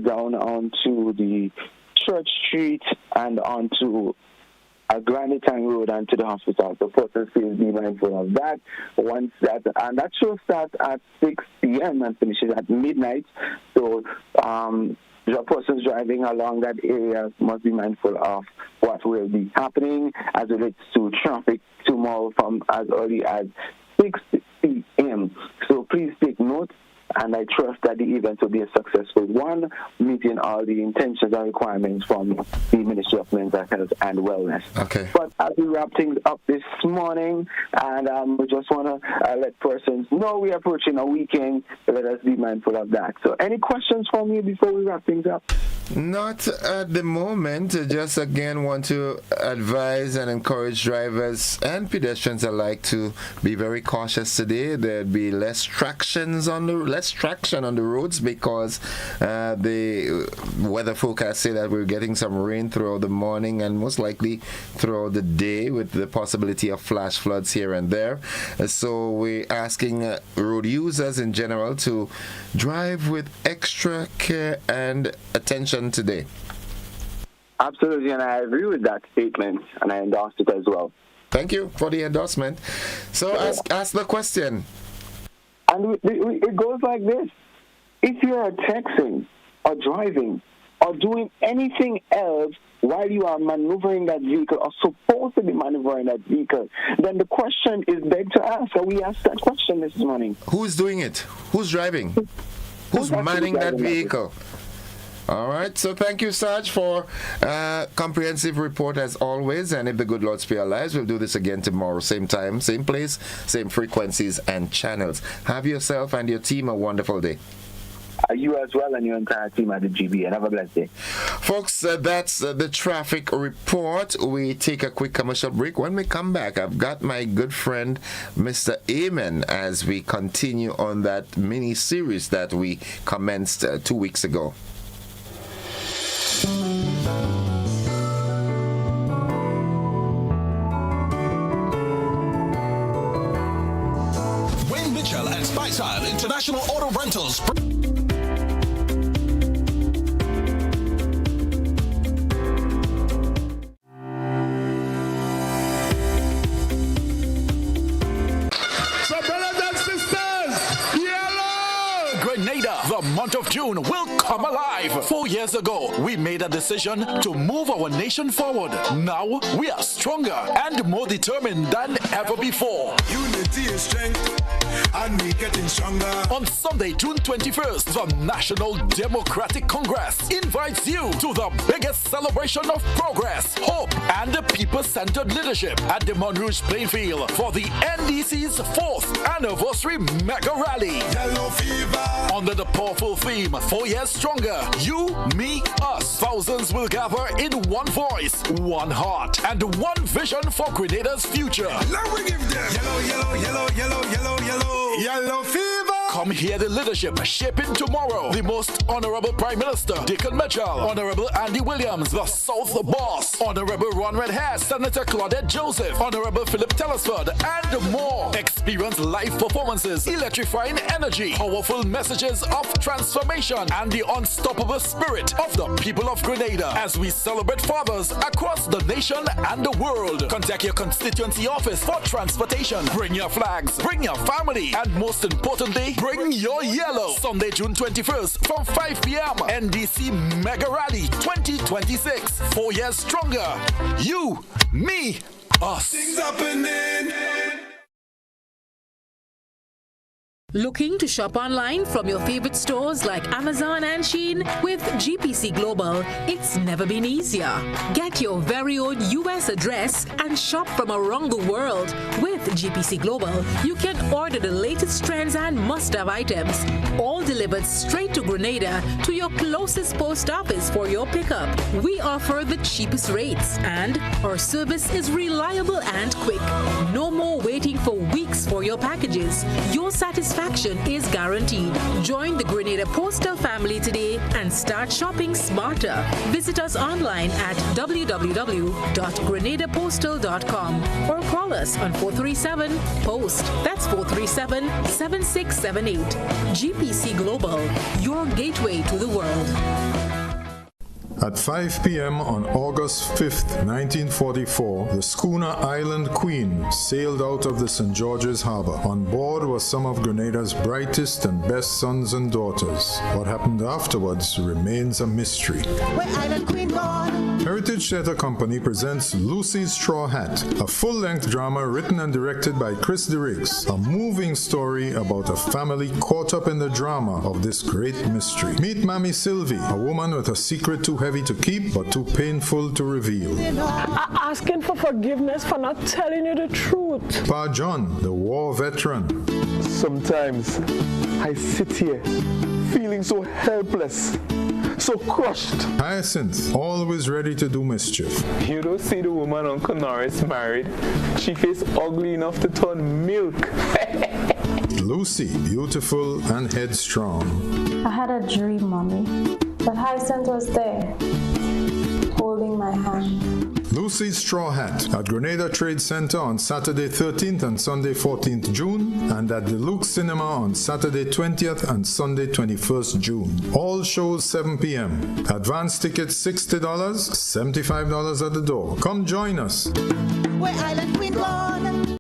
down onto the Church Street, and onto Granite Road and to the hospital. So persons please be mindful of that. Once that, and that show starts at 6 p.m. and finishes at midnight. So the persons driving along that area must be mindful of what will be happening as it relates to traffic tomorrow from as early as 6 p.m. So please take note, and I trust that the event will be a successful one, meeting all the intentions and requirements from the Ministry of Mental Health and Wellness. Okay. But as we wrap things up this morning, and we just want to let persons know we're approaching a weekend, so let us be mindful of that. So any questions from you before we wrap things up? Not at the moment. Just again want to advise and encourage drivers and pedestrians alike to be very cautious today. There'll be less traction on the roads because the weather forecast say that we're getting some rain throughout the morning and most likely throughout the day with the possibility of flash floods here and there. So we're asking road users in general to drive with extra care and attention today. Absolutely, and I agree with that statement, and I endorse it as well. Thank you for the endorsement. So ask the question. And it goes like this. If you are texting or driving or doing anything else while you are maneuvering that vehicle or supposed to be maneuvering that vehicle, then the question is begged to ask. So we asked that question this morning. Who's doing it? Who's driving? Who's manning that vehicle? All right, so thank you, Sarge, for a comprehensive report as always. And if the good Lord spare our lives, we'll do this again tomorrow. Same time, same place, same frequencies and channels. Have yourself and your team a wonderful day. You as well and your entire team at the GB. And have a blessed day. Folks, that's the traffic report. We take a quick commercial break. When we come back, I've got my good friend, Mr. Amen, as we continue on that mini-series that we commenced 2 weeks ago. Wayne Mitchell and Spice Isle International Auto Rentals. So brothers and sisters, yellow! Grenada, the month of June will come alive. 4 years ago, we made a decision to move our nation forward. Now, we are stronger and more determined than ever before. Unity is strength, and we getting stronger. On Sunday, June 21st, the National Democratic Congress invites you to the biggest celebration of progress, hope, and people-centered leadership at the Monrouge Plainfield for the NDC's 4th anniversary mega rally. Yellow fever. Under the powerful theme, 4 years stronger, you, me, us. Thousands will gather in one voice, one heart, and one vision for Grenada's future. Now we give them yellow, yellow, yellow, yellow, yellow, yellow, yellow fever. Come hear the leadership shaping tomorrow. The Most Honorable Prime Minister, Dickon Mitchell, Honorable Andy Williams, the South Boss, Honorable Ron Redhair, Senator Claudette Joseph, Honorable Philip Telesford, and more. Experience live performances, electrifying energy, powerful messages of transformation, and the unstoppable spirit of the people of Grenada as we celebrate fathers across the nation and the world. Contact your constituency office for transportation. Bring your flags, bring your family, and most importantly, bring your yellow. Sunday, June 21st from 5 p.m. NDC Mega Rally 2026. 4 years stronger. You, me, us. Things happening. Looking to shop online from your favorite stores like Amazon and Shein? With GPC Global, it's never been easier. Get your very own US address and shop from around the world. With GPC Global, you can order the latest trends and must-have items, all delivered straight to Grenada to your closest post office for your pickup. We offer the cheapest rates, and our service is reliable and quick. No more waiting for weeks for your packages. Your satisfaction is guaranteed. Join the Grenada Postal family today and start shopping smarter. Visit us online at www.grenadapostal.com or call us on 437-POST. That's 437-7678. GPC Global, your gateway to the world. At 5 p.m. on August 5th, 1944, the schooner Island Queen sailed out of the St. George's Harbor. On board were some of Grenada's brightest and best sons and daughters. What happened afterwards remains a mystery. Where Island Queen gone? Heritage Theatre Company presents Lucy's Straw Hat, a full-length drama written and directed by Chris DeRiggs, a moving story about a family caught up in the drama of this great mystery. Meet Mammy Sylvie, a woman with a secret too heavy to keep but too painful to reveal. Asking for forgiveness for not telling you the truth. Pa John, the war veteran. Sometimes I sit here feeling so helpless, so crushed. Hyacinth, always ready to do mischief. You don't see the woman Uncle Norris married. She face ugly enough to turn milk. Lucy, beautiful and headstrong. I had a dream, Mommy, that Hyacinth was there, holding my hand. Lucy's Straw Hat at Grenada Trade Center on Saturday 13th and Sunday 14th June, and at the Luke Cinema on Saturday 20th and Sunday 21st June. All shows 7 p.m. Advance tickets $60, $75 at the door. Come join us. Where Island Queen gone?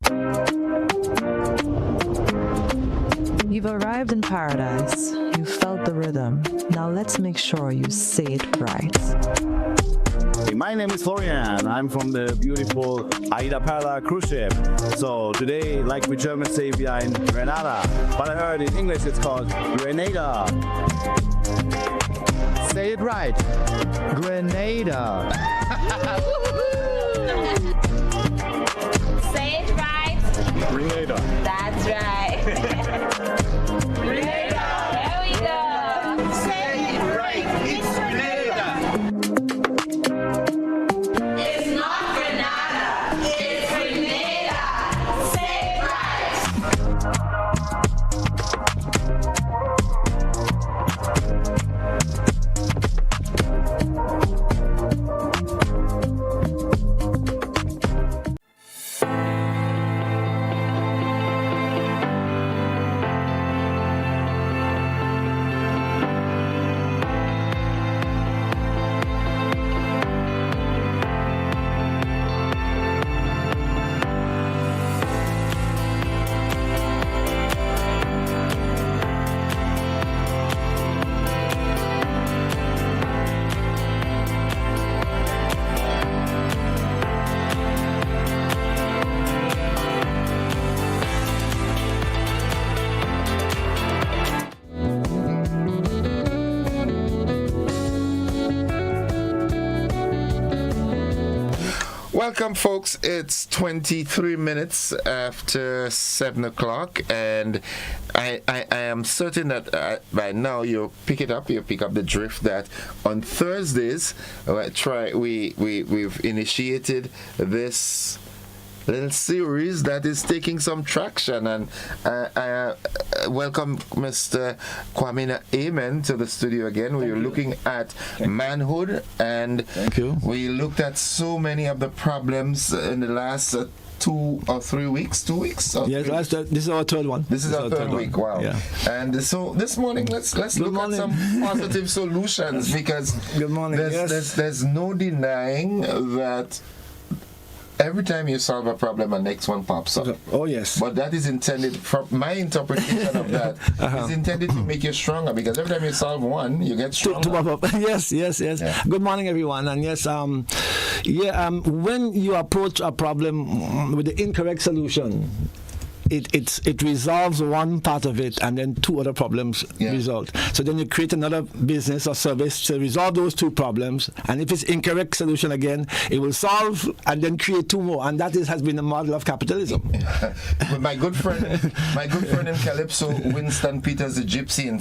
You've arrived in paradise. You felt the rhythm. Now let's make sure you say it right. Hey, my name is Florian. I'm from the beautiful Aida Perla cruise ship. So today, like we Germans say, we are in Grenada. But I heard in English it's called Grenada. Say it right. Grenada. Say it right. Grenada. That's right. Grenada. There we go. Say it right. It's Grenada. It's not Grenada. It's Grenada. Say it right. Welcome, folks. It's 23 minutes after 7 o'clock, and I am certain that by now you pick up the drift that on Thursdays we've initiated this little series that is taking some traction, and I welcome Mr. Kwamina Amen to the studio again. We are looking at manhood, and we looked at so many of the problems in the last 2 or 3 weeks. 2 weeks? Yes, this is our third one. This is our third week. Wow. Yeah. And so this morning, let's look at some positive solutions, because there's no denying that every time you solve a problem, a next one pops up. Oh, yes. But that is intended, from my interpretation of that, is intended to make you stronger, because every time you solve one, you get stronger. Yes. Yeah. Good morning, everyone. And yes, when you approach a problem with the incorrect solution, it resolves one part of it, and then two other problems result. So then you create another business or service to resolve those two problems, and if it's incorrect solution again, it will solve and then create two more, and that has been the model of capitalism. my good friend in Calypso, Winston Peters the Gypsy, in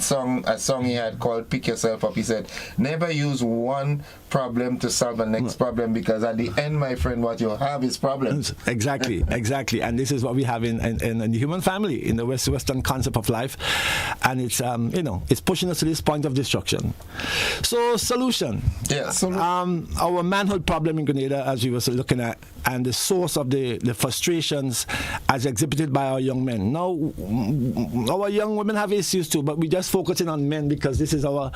a song he had called "Pick Yourself Up," he said, "Never use one problem to solve the next problem, because at the end, my friend, what you have is problems." Exactly. And this is what we have in the human family, in the Western concept of life, and it's it's pushing us to this point of destruction. So solution. Yes. Our manhood problem in Grenada, as we were looking at, and the source of the frustrations as exhibited by our young men. Now, our young women have issues too, but we're just focusing on men because this is our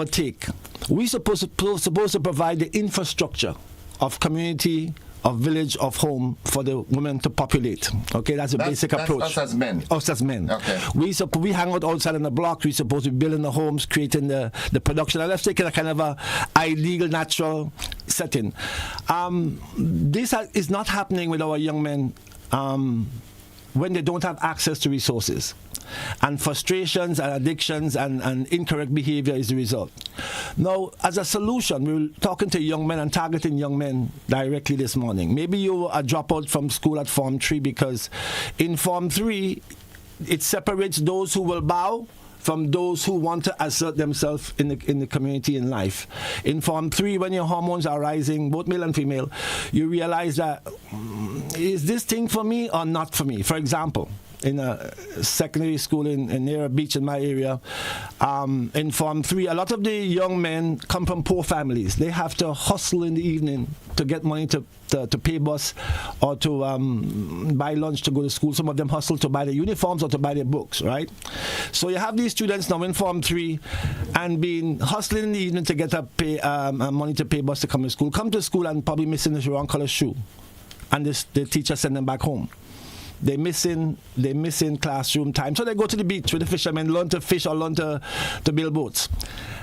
take. We're supposed to provide the infrastructure of community, of village, of home for the women to populate. Okay, that's a basic approach. Us as men. Us as men. Okay. We hang out outside on the block. We're supposed to be building the homes, creating the production. And let's take it a kind of a ideal, natural setting. This is not happening with our young men when they don't have access to resources. And frustrations and addictions and incorrect behavior is the result. Now, as a solution, we were talking to young men and targeting young men directly this morning. Maybe you were a dropout from school at Form 3, because in Form 3, it separates those who will bow from those who want to assert themselves in the community in life. In Form 3, when your hormones are rising, both male and female, you realize that, is this thing for me or not for me? For example, in a secondary school near a beach in my area, in Form 3, a lot of the young men come from poor families. They have to hustle in the evening to get money to pay bus or to buy lunch to go to school. Some of them hustle to buy their uniforms or to buy their books, right? So you have these students now in Form 3 and being hustling in the evening to get money to pay bus to come to school. Come to school and probably missing the wrong color shoe, and the teacher send them back home. They're missing classroom time. So they go to the beach with the fishermen, learn to fish or learn to build boats.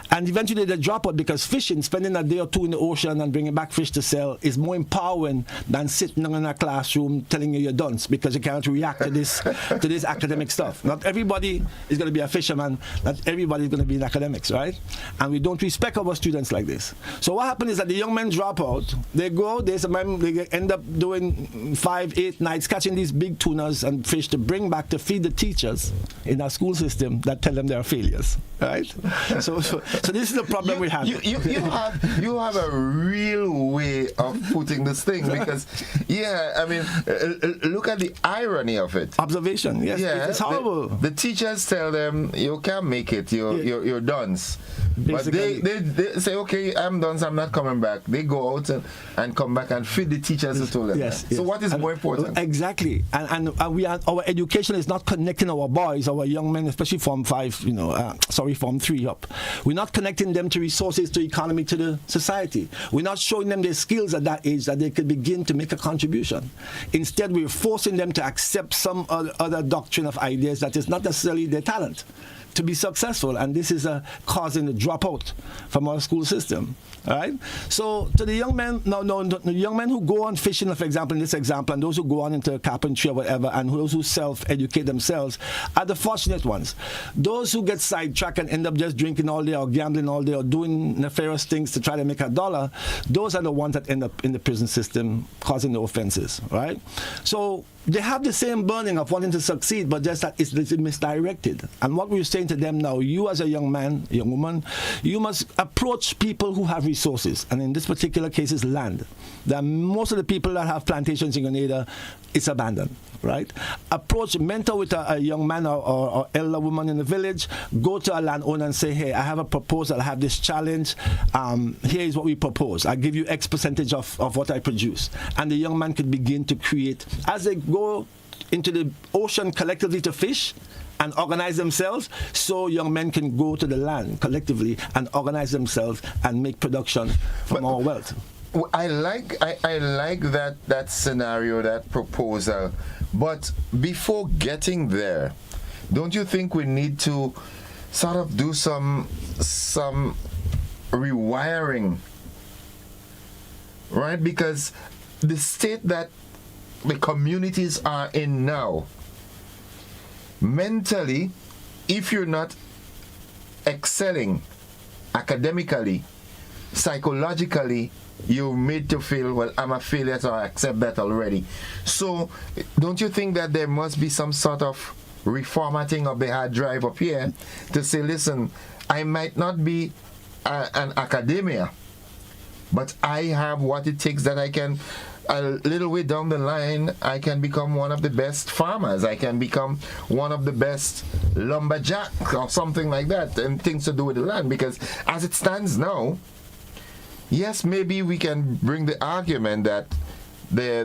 And eventually they drop out, because fishing, spending a day or two in the ocean and bringing back fish to sell, is more empowering than sitting in a classroom telling you're dunce, because you can't react to this academic stuff. Not everybody is going to be a fisherman. Not everybody is going to be in academics, right? And we don't respect our students like this. So what happens is that the young men drop out. They go, they end up doing 5-8 nights catching these big tunas and fish to bring back to feed the teachers in our school system that tell them they are failures, right? So this is the problem we have. You have a real way of putting this thing, because look at the irony of it. Observation, yes, it's horrible. The teachers tell them you can't make it, you're dunce. Basically. But they say, okay, I'm done, so I'm not coming back. They go out and come back and feed the teachers who told them that. So what is more important? Exactly. And our education is not connecting our boys, our young men, especially Form 5, Form 3 up. We're not connecting them to resources, to economy, to the society. We're not showing them their skills at that age that they could begin to make a contribution. Instead, we're forcing them to accept some other doctrine of ideas that is not necessarily their talent to be successful, and this is causing the dropout from our school system. All right. So to the young men, the young men who go on fishing, for example, in this example, and those who go on into carpentry or whatever, and those who self-educate themselves are the fortunate ones. Those who get sidetracked and end up just drinking all day or gambling all day or doing nefarious things to try to make $1, those are the ones that end up in the prison system causing the offenses. Right. So they have the same burning of wanting to succeed, but just that it's misdirected. And what we're saying to them now, you as a young man, young woman, you must approach people who have resources. And in this particular case, it's land. Most of the people that have plantations in Grenada, it's abandoned, right? Mentor with a young man or elder woman in the village, go to a landowner and say, hey, I have a proposal, I have this challenge, here is what we propose. I give you X percentage of what I produce. And the young man could begin to create, as they go into the ocean collectively to fish and organize themselves, so young men can go to the land collectively and organize themselves and make production from our wealth. I like that scenario, that proposal, but before getting there, don't you think we need to sort of do some rewiring, right? Because the state that the communities are in now. Mentally, if you're not excelling academically, psychologically, you're made to feel, well, I'm a failure, so I accept that already. So don't you think that there must be some sort of reformatting of the hard drive up here to say, listen, I might not be an academia, but I have what it takes that I can, a little way down the line, I can become one of the best farmers. I can become one of the best lumberjacks or something like that, and things to do with the land. Because as it stands now, yes, maybe we can bring the argument that the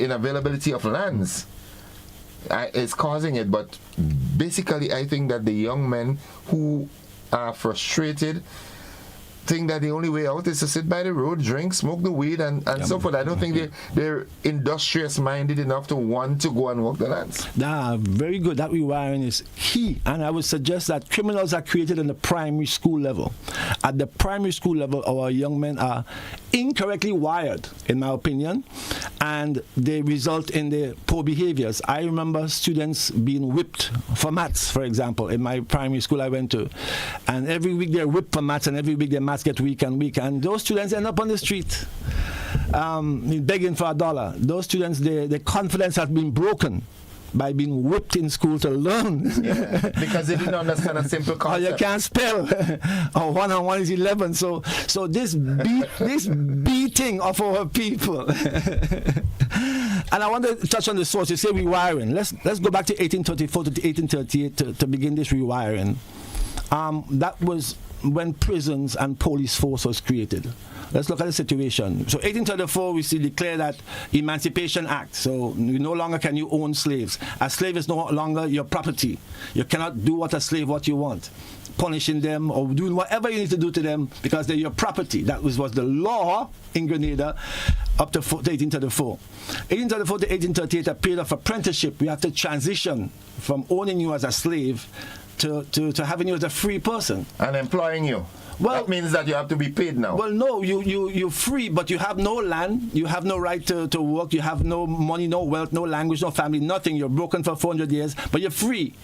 inavailability of lands is causing it, but basically I think that the young men who are frustrated think that the only way out is to sit by the road, drink, smoke the weed, and so forth. I don't think they're industrious minded enough to want to go and work the lands. Very good. That rewiring is key. And I would suggest that criminals are created in the primary school level. At the primary school level, our young men are incorrectly wired, in my opinion, and they result in the poor behaviors. I remember students being whipped for maths, for example, in my primary school I went to. And every week they're whipped for maths, and every week their maths get weak and weak. And those students end up on the street begging for $1. Those students, their confidence has been broken by being whipped in school to learn. Because they didn't understand a simple concept. Or you can't spell. Or 1 and 1 is 11. So this beating of our people. And I want to touch on the source. You say rewiring. Let's go back to 1834 to 1838 to begin this rewiring. That was when prisons and police force was created. Let's look at the situation. So 1834, we see declare that Emancipation Act. So no longer can you own slaves. A slave is no longer your property. You cannot do what you want, punishing them or doing whatever you need to do to them because they're your property. That was the law in Grenada up to 1834. 1834 to 1838, a period of apprenticeship. We have to transition from owning you as a slave to having you as a free person. And employing you. Well, that means that you have to be paid now. Well, no, you're free, but you have no land, you have no right to work, you have no money, no wealth, no language, no family, nothing. You're broken for 400 years, but you're free.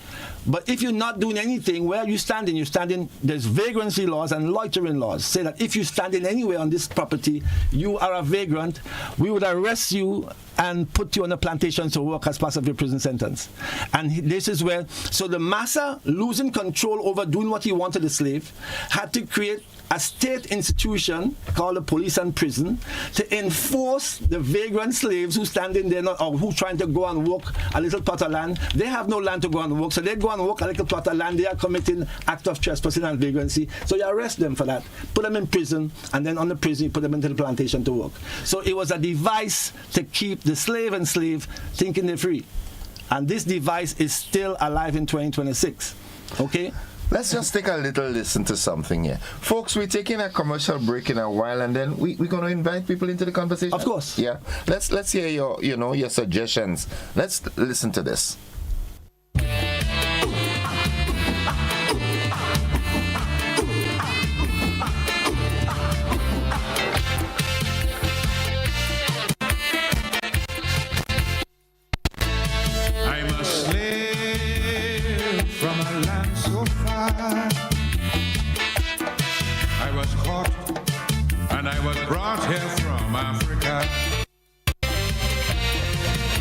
But if you're not doing anything, where are you standing? You're standing, there's vagrancy laws and loitering laws. Say that if you're standing anywhere on this property, you are a vagrant, we would arrest you and put you on a plantation to work as part of your prison sentence. And this is where, so the massa, losing control over doing what he wanted, the slave, had to create a state institution called the police and prison to enforce the vagrant slaves who stand in there or who trying to go and work a little plot of land. They have no land to go and work, so they go and work a little plot of land. They are committing act of trespassing and vagrancy. So you arrest them for that, put them in prison, and then on the prison you put them into the plantation to work. So it was a device to keep the slave and slave thinking they're free. And this device is still alive in 2026. Okay? Let's just take a little listen to something here. Folks, we're taking a commercial break in a while, and then we're going to invite people into the conversation. Of course. Yeah. Let's hear your suggestions. Let's listen to this. I was caught and I was brought here from Africa.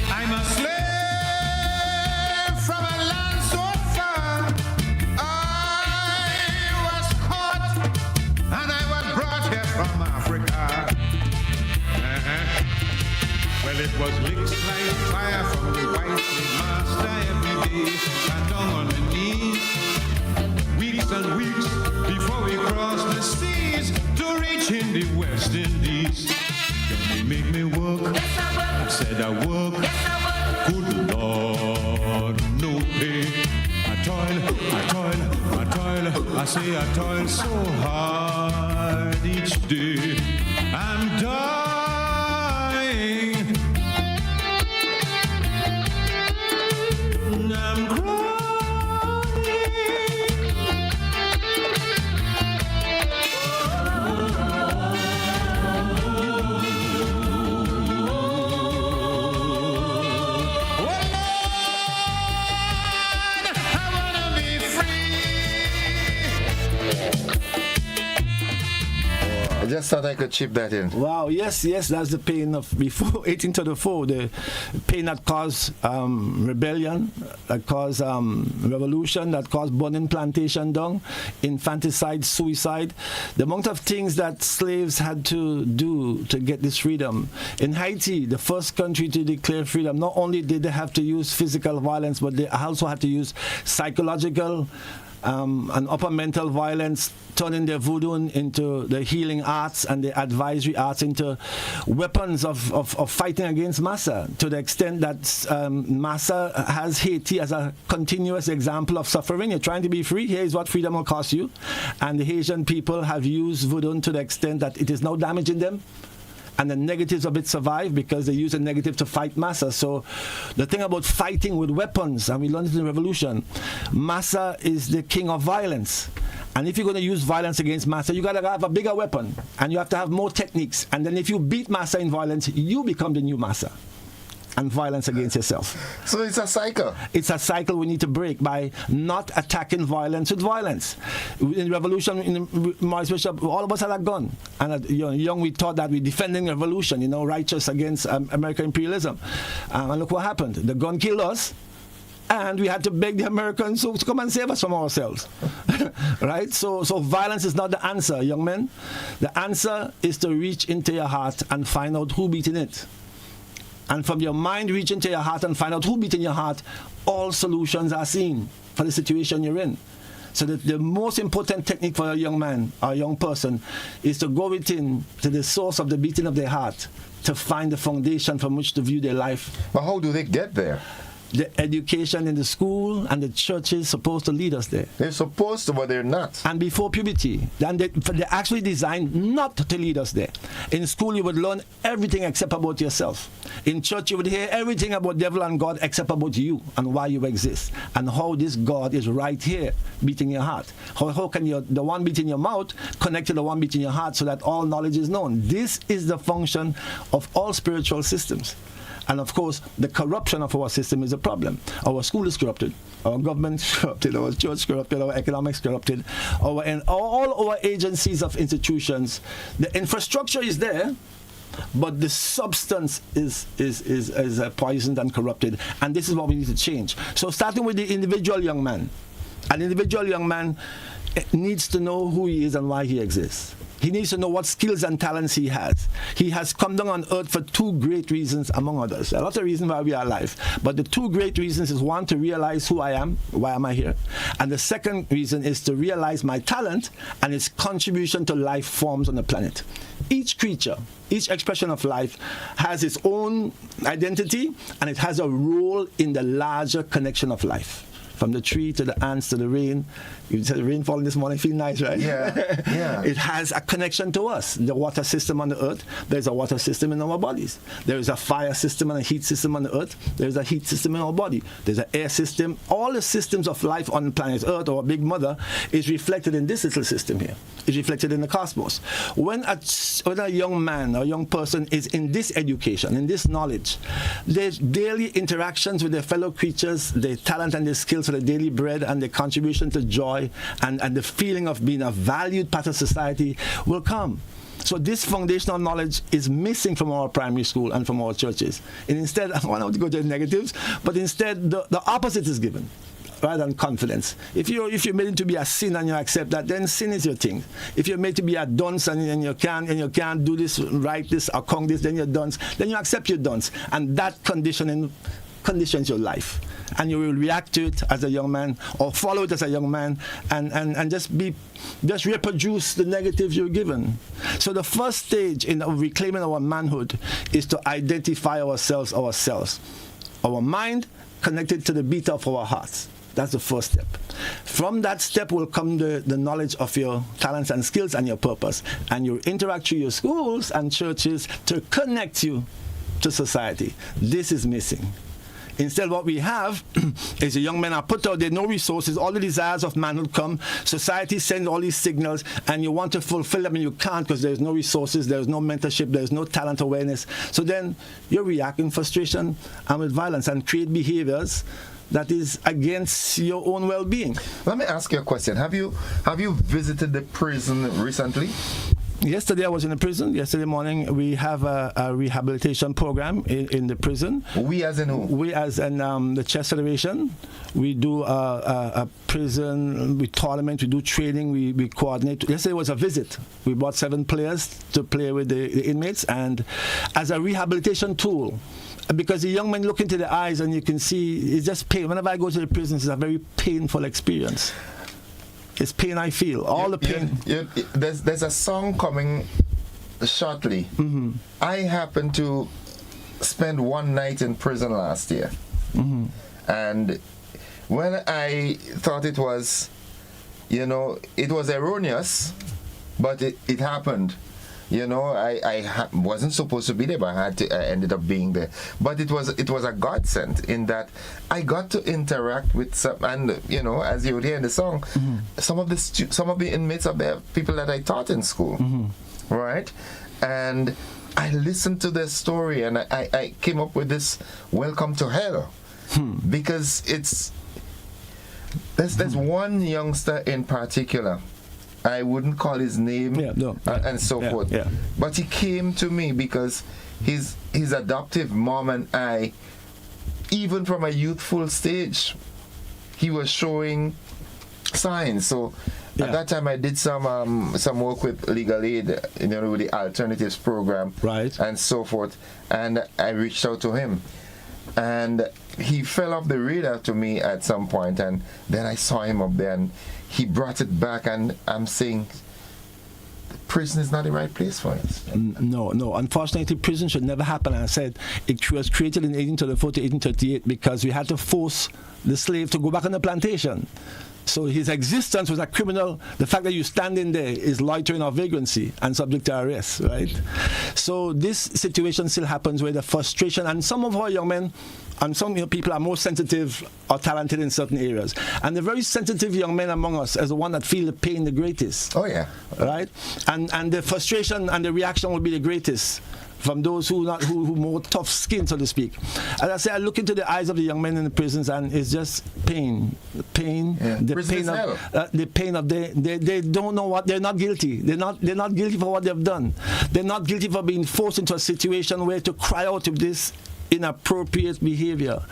I'm a slave from a land so far. I was caught and I was brought here from Africa. Well, it was mixed like fire from the white slave master every day. And down on the knees, weeks and weeks before we cross the seas to reach in the West Indies. Can they make me work? Yes, I work. I said I work. Yes, I work. Good Lord, no pay. I toil. I say I toil so hard each day. I'm dying. I'm crying. just thought I could chip that in. Wow, yes, that's the pain of before 1834, the pain that caused rebellion, that caused revolution, that caused burning plantation down, infanticide, suicide, the amount of things that slaves had to do to get this freedom. In Haiti, the first country to declare freedom, not only did they have to use physical violence, but they also had to use psychological and upper mental violence, turning their voodoo into the healing arts and the advisory arts into weapons of fighting against Massa, to the extent that Massa has Haiti as a continuous example of suffering. You're trying to be free, here is what freedom will cost you. And the Haitian people have used voodoo to the extent that it is now damaging them. And the negatives of it survive because they use a negative to fight Massa. So the thing about fighting with weapons, and we learned it in the revolution, Massa is the king of violence. And if you're going to use violence against Massa, you got to have a bigger weapon. And you have to have more techniques. And then if you beat Massa in violence, you become the new Massa. And violence against yourself. So it's a cycle. It's a cycle we need to break by not attacking violence with violence. In revolution, in Maurice Bishop, all of us had a gun. And young, we thought that we're defending revolution, righteous against American imperialism. And look what happened. The gun killed us. And we had to beg the Americans to come and save us from ourselves. Right? So violence is not the answer, young men. The answer is to reach into your heart and find out who beat in it. And from your mind, reach into your heart and find out who beat in your heart. All solutions are seen for the situation you're in. So the most important technique for a young man or a young person is to go within to the source of the beating of their heart to find the foundation from which to view their life. But how do they get there? The education in the school and the church is supposed to lead us there. They're supposed to, but they're not. And before puberty, then they're actually designed not to lead us there. In school, you would learn everything except about yourself. In church, you would hear everything about devil and God except about you and why you exist and how this God is right here beating your heart. How can the one beating your mouth connect to the one beating your heart so that all knowledge is known? This is the function of all spiritual systems. And of course, the corruption of our system is a problem. Our school is corrupted, our government is corrupted, our church is corrupted, our economics is corrupted, and all our agencies of institutions. The infrastructure is there, but the substance is poisoned and corrupted. And this is what we need to change. So starting with the individual young man. An individual young man needs to know who he is and why he exists. He needs to know what skills and talents he has. He has come down on earth for two great reasons, among others. A lot of reasons why we are alive. But the two great reasons is, one, to realize who I am, why am I here? And the second reason is to realize my talent and its contribution to life forms on the planet. Each creature, each expression of life has its own identity and it has a role in the larger connection of life. From the tree to the ants to the rain. You said the rain falling this morning, feel nice, right? Yeah. It has a connection to us. The water system on the earth, there's a water system in our bodies. There is a fire system and a heat system on the earth. There's a heat system in our body. There's an air system. All the systems of life on planet Earth, our big mother, is reflected in this little system here. It's reflected in the cosmos. When a young man or young person is in this education, in this knowledge, there's daily interactions with their fellow creatures, their talent and their skills for the daily bread and their contribution to joy and the feeling of being a valued part of society will come. So this foundational knowledge is missing from our primary school and from our churches. And instead, I want to go to the negatives, but instead the opposite is given. Rather than confidence. If you're made to be a sin and you accept that, then sin is your thing. If you're made to be a dunce and you can't do this, write this, or count this, then you're dunce. Then you accept your dunce, and that conditions your life, and you will react to it as a young man or follow it as a young man, and just reproduce the negatives you're given. So the first stage in reclaiming our manhood is to identify ourselves. Our mind connected to the beat of our hearts. That's the first step. From that step will come the knowledge of your talents and skills and your purpose. And you interact through your schools and churches to connect you to society. This is missing. Instead, what we have is the young men are put out there, no resources, all the desires of manhood come, society sends all these signals, and you want to fulfill them and you can't because there's no resources, there's no mentorship, there's no talent awareness. So then you react in frustration and with violence and create behaviors that is against your own well-being. Let me ask you a question. Have you visited the prison recently? Yesterday I was in the prison. Yesterday morning we have a rehabilitation program in the prison. We as in who? We as in the Chess Federation. We do a prison tournament. We do training. We coordinate. Yesterday was a visit. We brought 7 players to play with the inmates, and as a rehabilitation tool. Because the young men look into the eyes and you can see it's just pain. Whenever I go to the prisons, it's a very painful experience. It's pain I feel. All the pain. There's a song coming shortly. Mm-hmm. I happened to spend one night in prison last year. Mm-hmm. And when I thought it was, it was erroneous, but it happened. I wasn't supposed to be there, but I ended up being there. But it was a godsend in that I got to interact with some, and as you would hear in the song, mm-hmm. some of the inmates are there, people that I taught in school, mm-hmm. right? And I listened to their story, and I came up with this "Welcome to Hell," because there's one youngster in particular. I wouldn't call his name and so forth. Yeah. But he came to me because his adoptive mom and I, even from a youthful stage, he was showing signs. So at that time I did some work with Legal Aid, with the Alternatives program, right, and so forth. And I reached out to him. And he fell off the radar to me at some point, and then I saw him up there, and he brought it back, and I'm saying, prison is not the right place for us. No. Unfortunately, prison should never happen. And I said it was created in 1834 to 1838 because we had to force the slave to go back on the plantation. So his existence was a criminal. The fact that you stand in there is loitering or vagrancy and subject to arrest, right? So this situation still happens where the frustration, and some of our young men and some people are more sensitive or talented in certain areas. And the very sensitive young men among us is the one that feel the pain the greatest. Oh, yeah. Right? And the frustration and the reaction will be the greatest from those who more tough skin, so to speak. As I say, I look into the eyes of the young men in the prisons, and it's just pain. The pain of they don't know what, they're not guilty. They're not guilty for what they've done. They're not guilty for being forced into a situation where to cry out of this inappropriate behavior.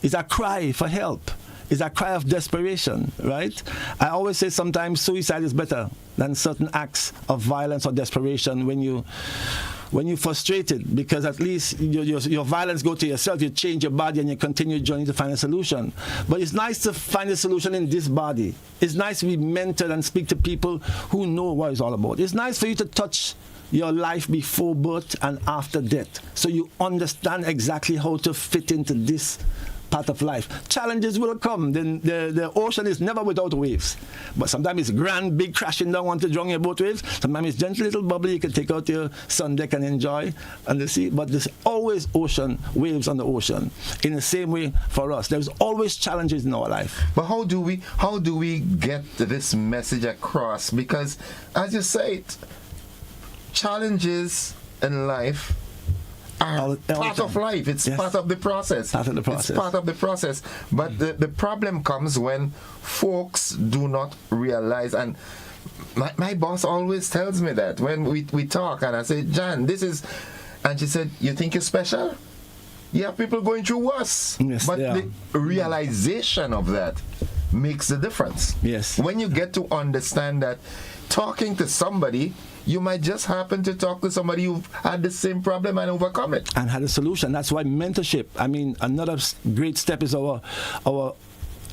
It's a cry for help. It's a cry of desperation, right? I always say sometimes suicide is better than certain acts of violence or desperation when you're frustrated, because at least your violence go to yourself, you change your body and you continue journey to find a solution. But it's nice to find a solution in this body. It's nice to be mentored and speak to people who know what it's all about. It's nice for you to touch your life before birth and after death, so you understand exactly how to fit into this part of life. Challenges will come. The ocean is never without waves, but sometimes it's grand, big, crashing down, want to drown your boat waves. Sometimes it's gentle little bubbly, you can take out your sun deck and enjoy on the sea. But there's always ocean waves on the ocean. In the same way for us, there's always challenges in our life. But how do we get this message across? Because as you say, challenges in life are part of life. It's part of the process. It's part of the process. But the problem comes when folks do not realize, and my boss always tells me that when we talk, and I say, Jan, this is, and she said, you think you're special? You have people going through worse. Yes, but the realization of that makes the difference. Yes. When you get to understand that talking to somebody, you might just happen to talk to somebody who've had the same problem and overcome it. And had a solution. That's why mentorship, I mean, another great step is our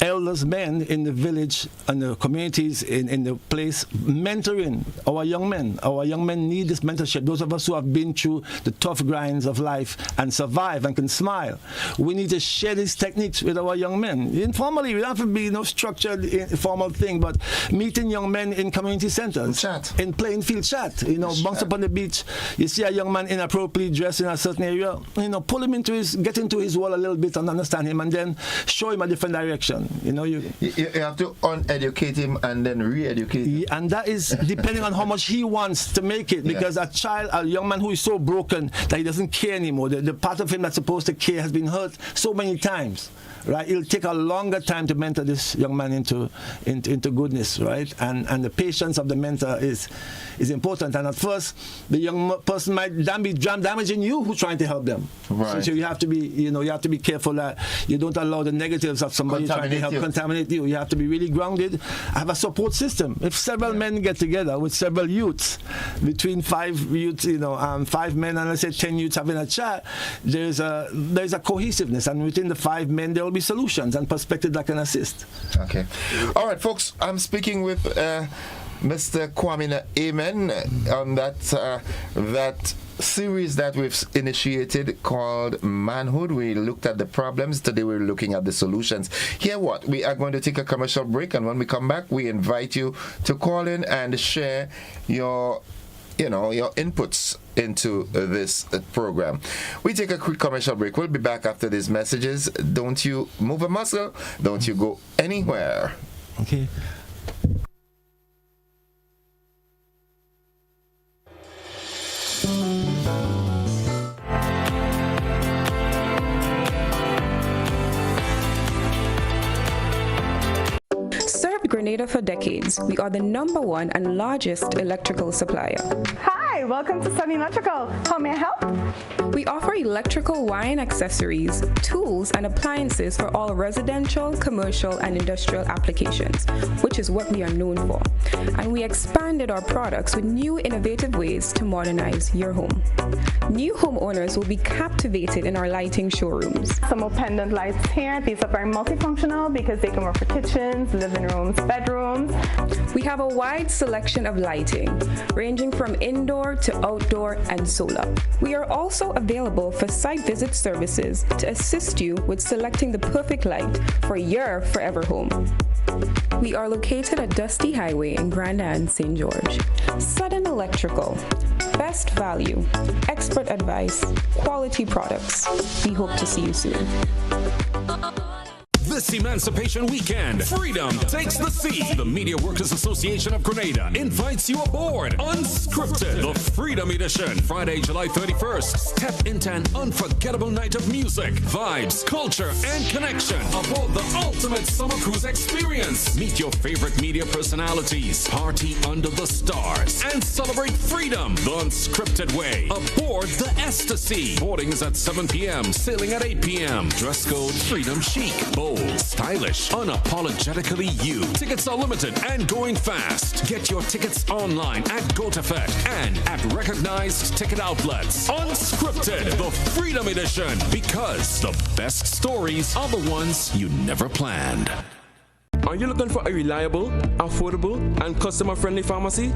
elders, men in the village and the communities in the place, mentoring our young men. Our young men need this mentorship. Those of us who have been through the tough grinds of life and survive and can smile, we need to share these techniques with our young men. Informally, we don't have to be no structured formal thing, but meeting young men in community centers, chat, in plain field chat. Once upon the beach, you see a young man inappropriately dressed in a certain area, pull him get into his wall a little bit and understand him, and then show him a different direction. education. You have to uneducate him and then re-educate him. And that is depending on how much he wants to make it, because a young man who is so broken that he doesn't care anymore, the part of him that's supposed to care has been hurt so many times. Right, it'll take a longer time to mentor this young man into goodness, right? And the patience of the mentor is important. And at first, the young person might be damaging you who's trying to help them. Right. So you have to be, you have to be careful that you don't allow the negatives of somebody trying to help contaminate you. You have to be really grounded. Have a support system. If several men get together with several youths, between 5 youths, 5 men and let's say 10 youths having a chat, there's a cohesiveness, and within the 5 men there will be solutions and perspectives that can assist. Okay. All right, folks. I'm speaking with Mr. Kwame Amen on that series that we've initiated called Manhood. We looked at the problems. Today we're looking at the solutions. Here what? We are going to take a commercial break, and when we come back, we invite you to call in and share your inputs into this program. We take a quick commercial break. We'll be back after these messages. Don't you move a muscle. Don't you go anywhere. Okay. Served Grenada for decades, we are the #1 and largest electrical supplier. Hi, welcome to Sunny Electrical. How may I help? We offer electrical wire and accessories, tools, and appliances for all residential, commercial, and industrial applications, which is what we are known for. And we expanded our products with new innovative ways to modernize your home. New homeowners will be captivated in our lighting showrooms. Some more pendant lights here. These are very multifunctional because they can work for kitchens, living rooms, bedrooms. We have a wide selection of lighting, ranging from indoor to outdoor and solar. We are also available for site visit services to assist you with selecting the perfect light for your forever home. We are located at Dusty Highway in Grenada, St. George. Sudden Electrical. Best value, expert advice, quality products. We hope to see you soon. This Emancipation Weekend, Freedom Takes the Sea. The Media Workers Association of Grenada invites you aboard Unscripted, the Freedom Edition. Friday, July 31st. Step into an unforgettable night of music, vibes, culture, and connection aboard the ultimate summer cruise experience. Meet your favorite media personalities, party under the stars, and celebrate freedom the unscripted way aboard the Ecstasy. Boarding is at 7 p.m., sailing at 8 p.m. Dress code Freedom Chic. Bold, stylish, unapologetically you. Tickets are limited and going fast. Get your tickets online at GoToFet and at recognized ticket outlets. Unscripted, the Freedom Edition, because the best stories are the ones you never planned. Are you looking for a reliable, affordable, and customer-friendly pharmacy?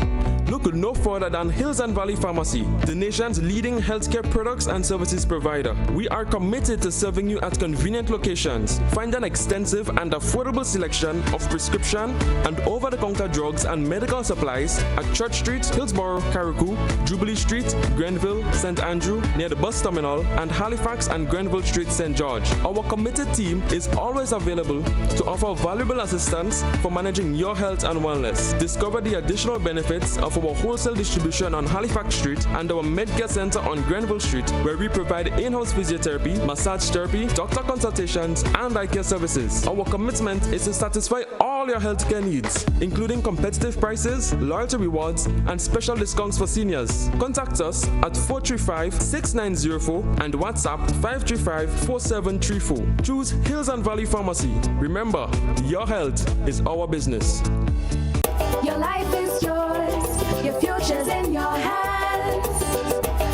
Look no further than Hills and Valley Pharmacy, the nation's leading healthcare products and services provider. We are committed to serving you at convenient locations. Find an extensive and affordable selection of prescription and over-the-counter drugs and medical supplies at Church Street, Hillsborough, Carriacou, Jubilee Street, Grenville, St. Andrew, near the bus terminal, and Halifax and Grenville Street, St. George. Our committed team is always available to offer valuable assistance for managing your health and wellness. Discover the additional benefits of our wholesale distribution on Halifax Street and our Medcare Center on Grenville Street, where we provide in-house physiotherapy, massage therapy, doctor consultations, and eye care services. Our commitment is to satisfy all your healthcare needs, including competitive prices, loyalty rewards, and special discounts for seniors. Contact us at 435-6904 and WhatsApp 535-4734. Choose Hills and Valley Pharmacy. Remember, your health is our business. Your life is yours, your future's in your hands.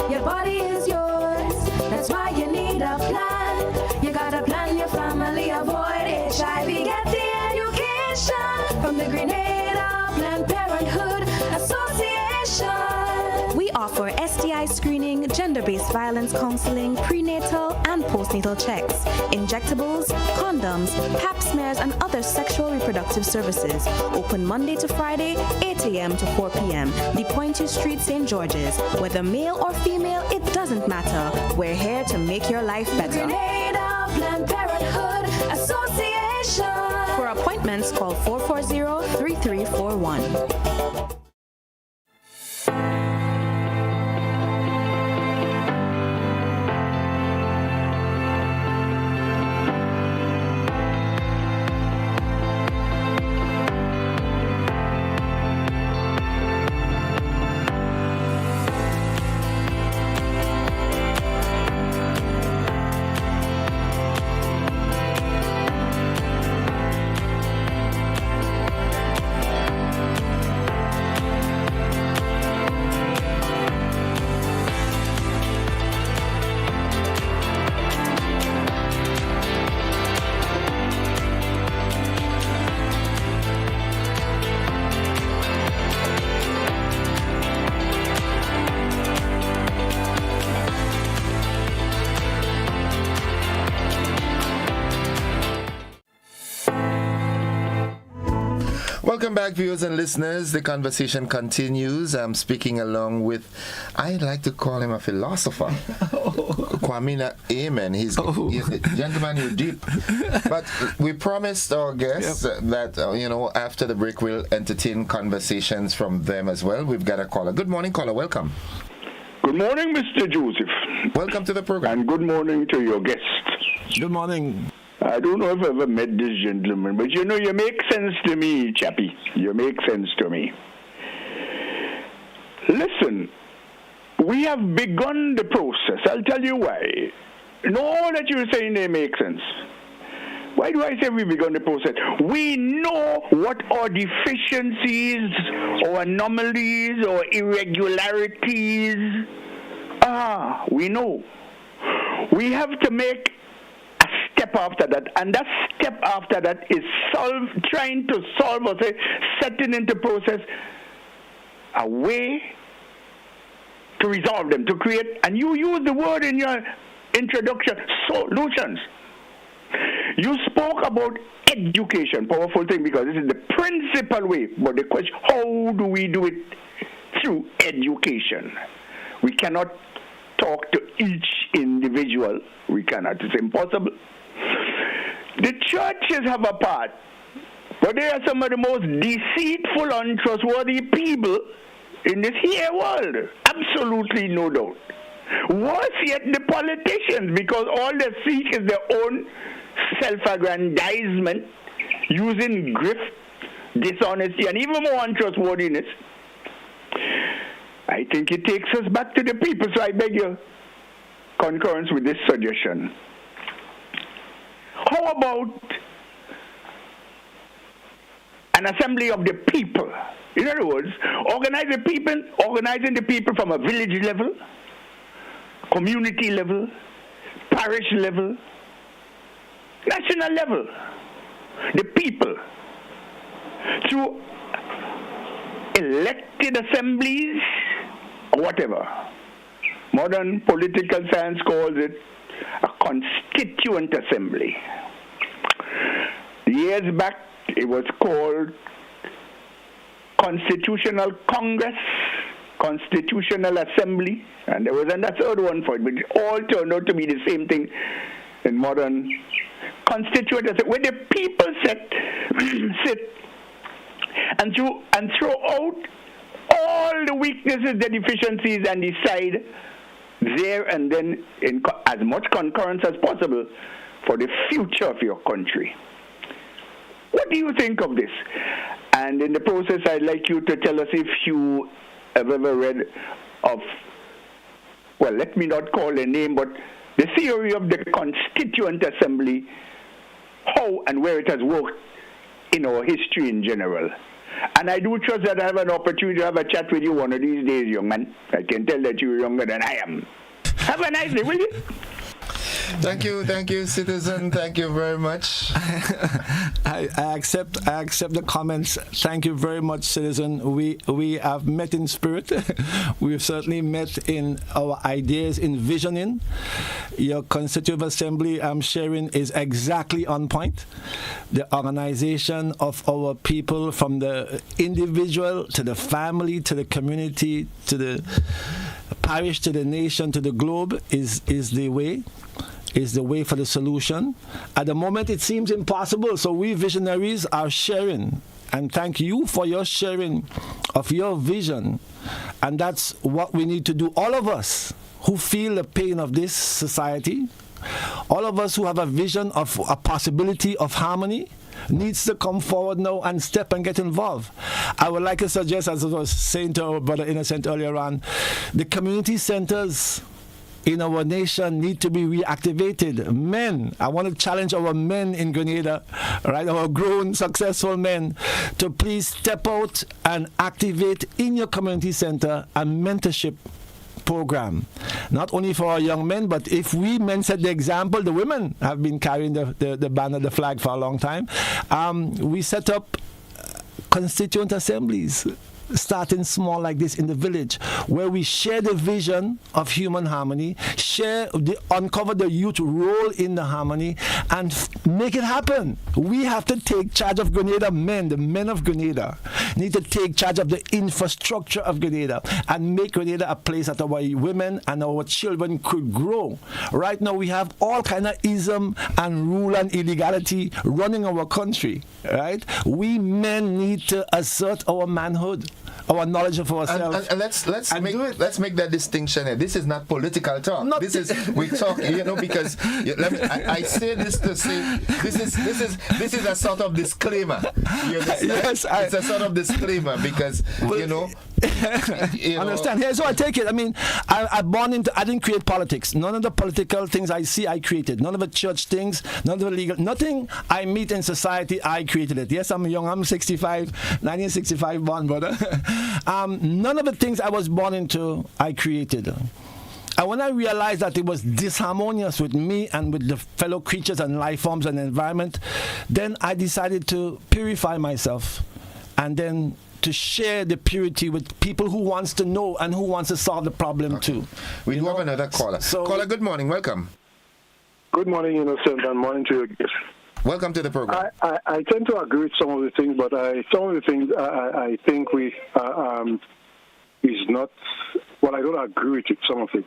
Your body is yours, that's why you need a plan. You gotta plan your family, avoid HIV, get the education from the Grenada Planned Parenthood Association. We offer STI screening, gender-based violence counseling, prenatal and postnatal checks, injectables, condoms, pap smears, and other sexual reproductive services. Open Monday to Friday, 8 a.m. to 4 p.m. The Pointy Street, St. George's. Whether male or female, it doesn't matter. We're here to make your life better. Grenada Planned Parenthood Association. appointments, call 440-3341. Welcome back, viewers and listeners. The conversation continues. I'm speaking along with, I like to call him a philosopher, Kwamina Amen. He's a gentleman, you're deep. But we promised our guests that, after the break, we'll entertain conversations from them as well. We've got a caller. Good morning, caller. Welcome. Good morning, Mr. Joseph. Welcome to the program. And good morning to your guest. Good morning. I don't know if I've ever met this gentleman, but you make sense to me, chappie. You make sense to me. Listen, we have begun the process. I'll tell you why. All that you're saying, they make sense. Why do I say we've begun the process? We know what our deficiencies or anomalies or irregularities are. We know. We have to make step after that, and that step after that is trying to solve or setting into process a way to resolve them, to create, and you use the word in your introduction, solutions. You spoke about education, powerful thing, because this is the principal way, but the question, how do we do it? Through education. We cannot talk to each individual. We cannot. It's impossible. The churches have a part, but they are some of the most deceitful, untrustworthy people in this here world. Absolutely no doubt. Worse yet, the politicians, because all they seek is their own self-aggrandizement, using grift, dishonesty, and even more untrustworthiness. I think it takes us back to the people, so I beg your concurrence with this suggestion. How about an assembly of the people? In other words, organizing the people from a village level, community level, parish level, national level. The people, through elected assemblies, or whatever. Modern political science calls it a constituent assembly. Years back, it was called Constitutional Congress, Constitutional Assembly, and there was a third one for it, but it all turned out to be the same thing in modern constituent assembly, where the people sit and throw out all the weaknesses, the deficiencies, and decide there and then in as much concurrence as possible for the future of your country. What do you think of this? And in the process, I'd like you to tell us if you have ever read of, well, let me not call a name, but the theory of the Constituent Assembly, how and where it has worked in our history in general. And I do trust that I have an opportunity to have a chat with you one of these days, young man. I can tell that you're younger than I am. Have a nice day, will you? Thank you, citizen. Thank you very much. I accept the comments. Thank you very much, citizen. We have met in spirit. We've certainly met in our ideas, in visioning. Your constitutive assembly I'm sharing is exactly on point. The organization of our people, from the individual to the family to the community to the parish to the nation to the globe, is the way. is the way for the solution. At the moment, it seems impossible, so we visionaries are sharing. And thank you for your sharing of your vision. And that's what we need to do. All of us who feel the pain of this society, all of us who have a vision of a possibility of harmony, needs to come forward now and step and get involved. I would like to suggest, as I was saying to our brother Innocent earlier on, the community centers in our nation need to be reactivated. Men, I want to challenge our men in Grenada, right, our grown, successful men, to please step out and activate in your community center a mentorship program, not only for our young men, but if we men set the example, the women have been carrying the banner, the flag for a long time. We set up constituent assemblies, starting small like this in the village, where we share the vision of human harmony, uncover the youth role in the harmony, and make it happen. We have to take charge of Grenada men. The men of Grenada need to take charge of the infrastructure of Grenada and make Grenada a place that our women and our children could grow. Right now, we have all kind of ism and rule and illegality running our country. Right? We men need to assert our manhood, our knowledge of ourselves. And let's make that distinction here. This is not political talk. This is we talk, because I say this to say this is a sort of disclaimer. You understand? Yes, it's a sort of disclaimer because understand. Here's how I take it. I mean, I didn't create politics. None of the political things I see, I created. None of the church things, none of the legal, nothing I meet in society, I created it. Yes, I'm young. I'm 1965 born, brother. None of the things I was born into, I created. And when I realized that it was disharmonious with me and with the fellow creatures and life forms and environment, then I decided to purify myself and then to share the purity with people who wants to know and who wants to solve the problem too. We do have another caller. Caller, good morning. Welcome. Good morning, Innocent, and morning to you. Welcome to the program. I tend to agree with some of the things, but some of the things I think is not. Well, I don't agree with some of it.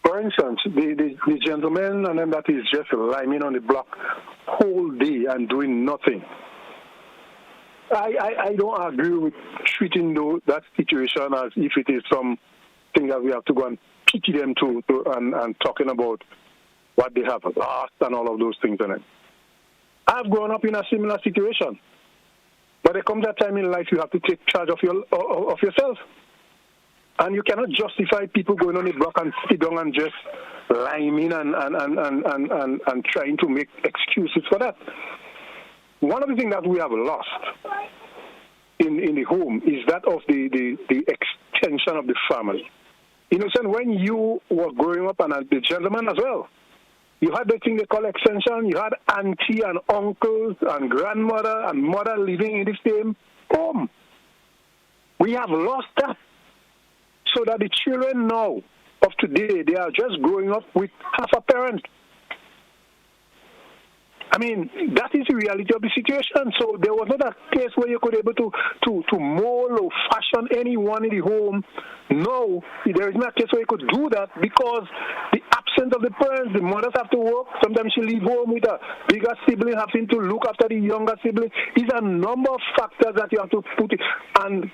For instance, the gentleman and then that is just lying on the block whole day and doing nothing. I don't agree with treating that situation as if it is something that we have to go and pity them to and talking about what they have lost and all of those things in it. I've grown up in a similar situation, but there comes a time in life you have to take charge of yourself, and you cannot justify people going on the block and sit down and just lime in and trying to make excuses for that. One of the things that we have lost in the home is that of the extension of the family. Innocent, when you were growing up, and the gentleman as well, you had the thing they call extension. You had auntie and uncles and grandmother and mother living in the same home. We have lost that. So that the children now of today, they are just growing up with half a parent. I mean, that is the reality of the situation. So there was not a case where you could be able to mold or fashion anyone in the home. No, there is not a case where you could do that because the absence of the parents, the mothers have to work. Sometimes she leave home with a bigger sibling, having to look after the younger sibling. It's a number of factors that you have to put in. And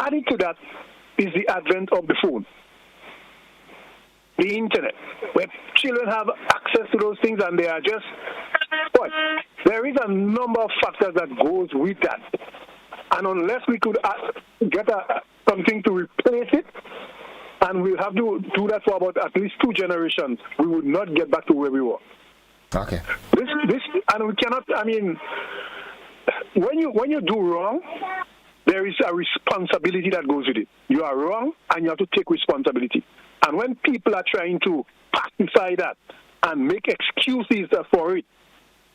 added to that is the advent of the phone, the internet, where children have access to those things and they are just, but there is a number of factors that goes with that. And unless we could get something to replace it, and we'll have to do that for about at least 2 generations, we would not get back to where we were. Okay. This, and we cannot, I mean, when you do wrong, there is a responsibility that goes with it. You are wrong, and you have to take responsibility. And when people are trying to pacify that and make excuses for it,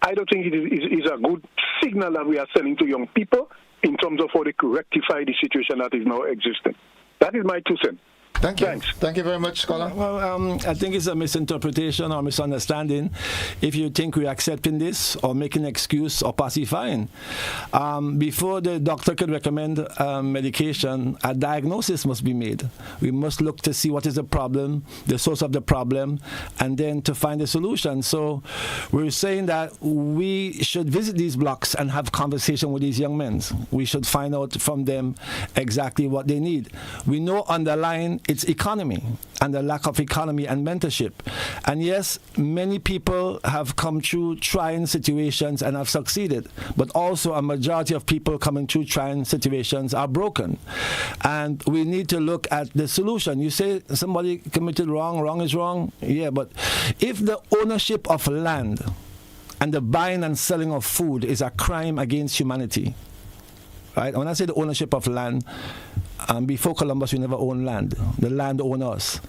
I don't think it is a good signal that we are sending to young people in terms of how they could rectify the situation that is now existing. That is my 2 cents. Thank you. Thanks. Thank you very much, scholar. Well, I think it's a misinterpretation or misunderstanding if you think we're accepting this or making an excuse or pacifying. Before the doctor could recommend medication, a diagnosis must be made. We must look to see what is the problem, the source of the problem, and then to find a solution. So we're saying that we should visit these blocks and have conversation with these young men. We should find out from them exactly what they need. We know underlying it's economy and the lack of economy and mentorship. And yes, many people have come through trying situations and have succeeded, but also a majority of people coming through trying situations are broken. And we need to look at the solution. You say somebody committed wrong is wrong. Yeah, but if the ownership of land and the buying and selling of food is a crime against humanity, right? When I say the ownership of land, before Columbus, we never owned land. The land owned us.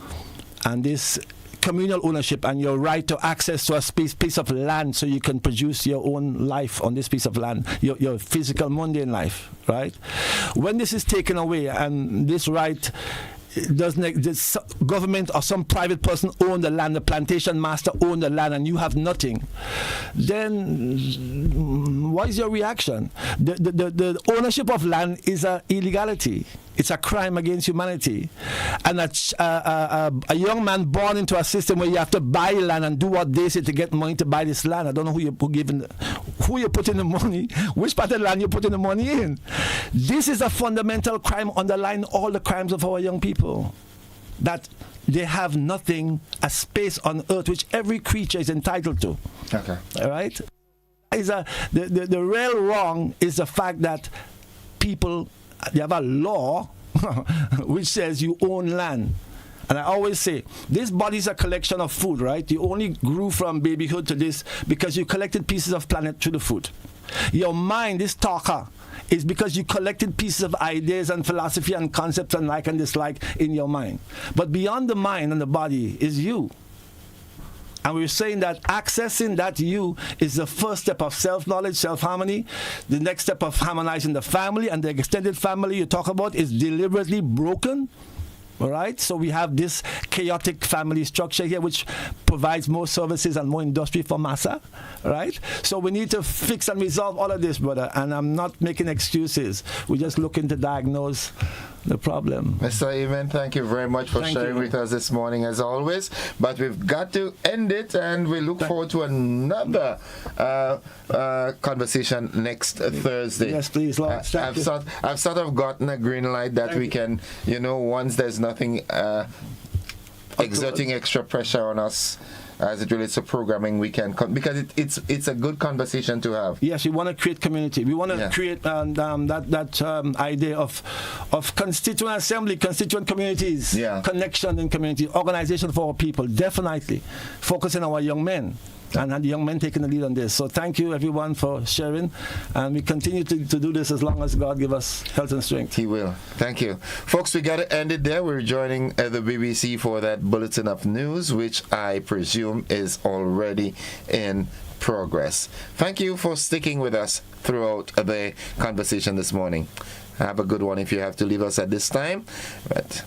And this communal ownership and your right to access to a piece of land so you can produce your own life on this piece of land, your physical, mundane life, right? When this is taken away and this right doesn't this government or some private person own the land, the plantation master own the land, and you have nothing, then what is your reaction? The ownership of land is an illegality. It's a crime against humanity. And a young man born into a system where you have to buy land and do what they say to get money to buy this land. I don't know who you put in the money, which part of the land you put in the money in. This is a fundamental crime underlying all the crimes of our young people. That they have nothing, a space on earth which every creature is entitled to. Okay. All right? The real wrong is the fact that people, they have a law which says you own land. And I always say, this body is a collection of food, right? You only grew from babyhood to this because you collected pieces of planet through the food. Your mind, this talker, is because you collected pieces of ideas and philosophy and concepts and like and dislike in your mind. But beyond the mind and the body is you. And we're saying that accessing that you is the first step of self-knowledge, self-harmony. The next step of harmonizing the family, and the extended family you talk about is deliberately broken. All right, so we have this chaotic family structure here, which provides more services and more industry for massa. Right, so we need to fix and resolve all of this, brother. And I'm not making excuses. We're just looking to diagnose the problem. Mr. Eamon, thank you very much for sharing with us this morning, as always. But we've got to end it, and we look forward to another conversation next Thursday. Yes, please, Lord. I've sort of gotten a green light that we can, once there's nothing exerting extra pressure on us as it relates to programming, we can because it's a good conversation to have. Yes, we want to create community. We want to create that idea of constituent assembly, constituent communities, connection in community, organization for our people. Definitely focusing on our young men. And the young men taking the lead on this. So thank you, everyone, for sharing. And we continue to do this as long as God give us health and strength. He will. Thank you. Folks, we got to end it there. We're joining the BBC for that Bulletin of News, which I presume is already in progress. Thank you for sticking with us throughout the conversation this morning. Have a good one if you have to leave us at this time. But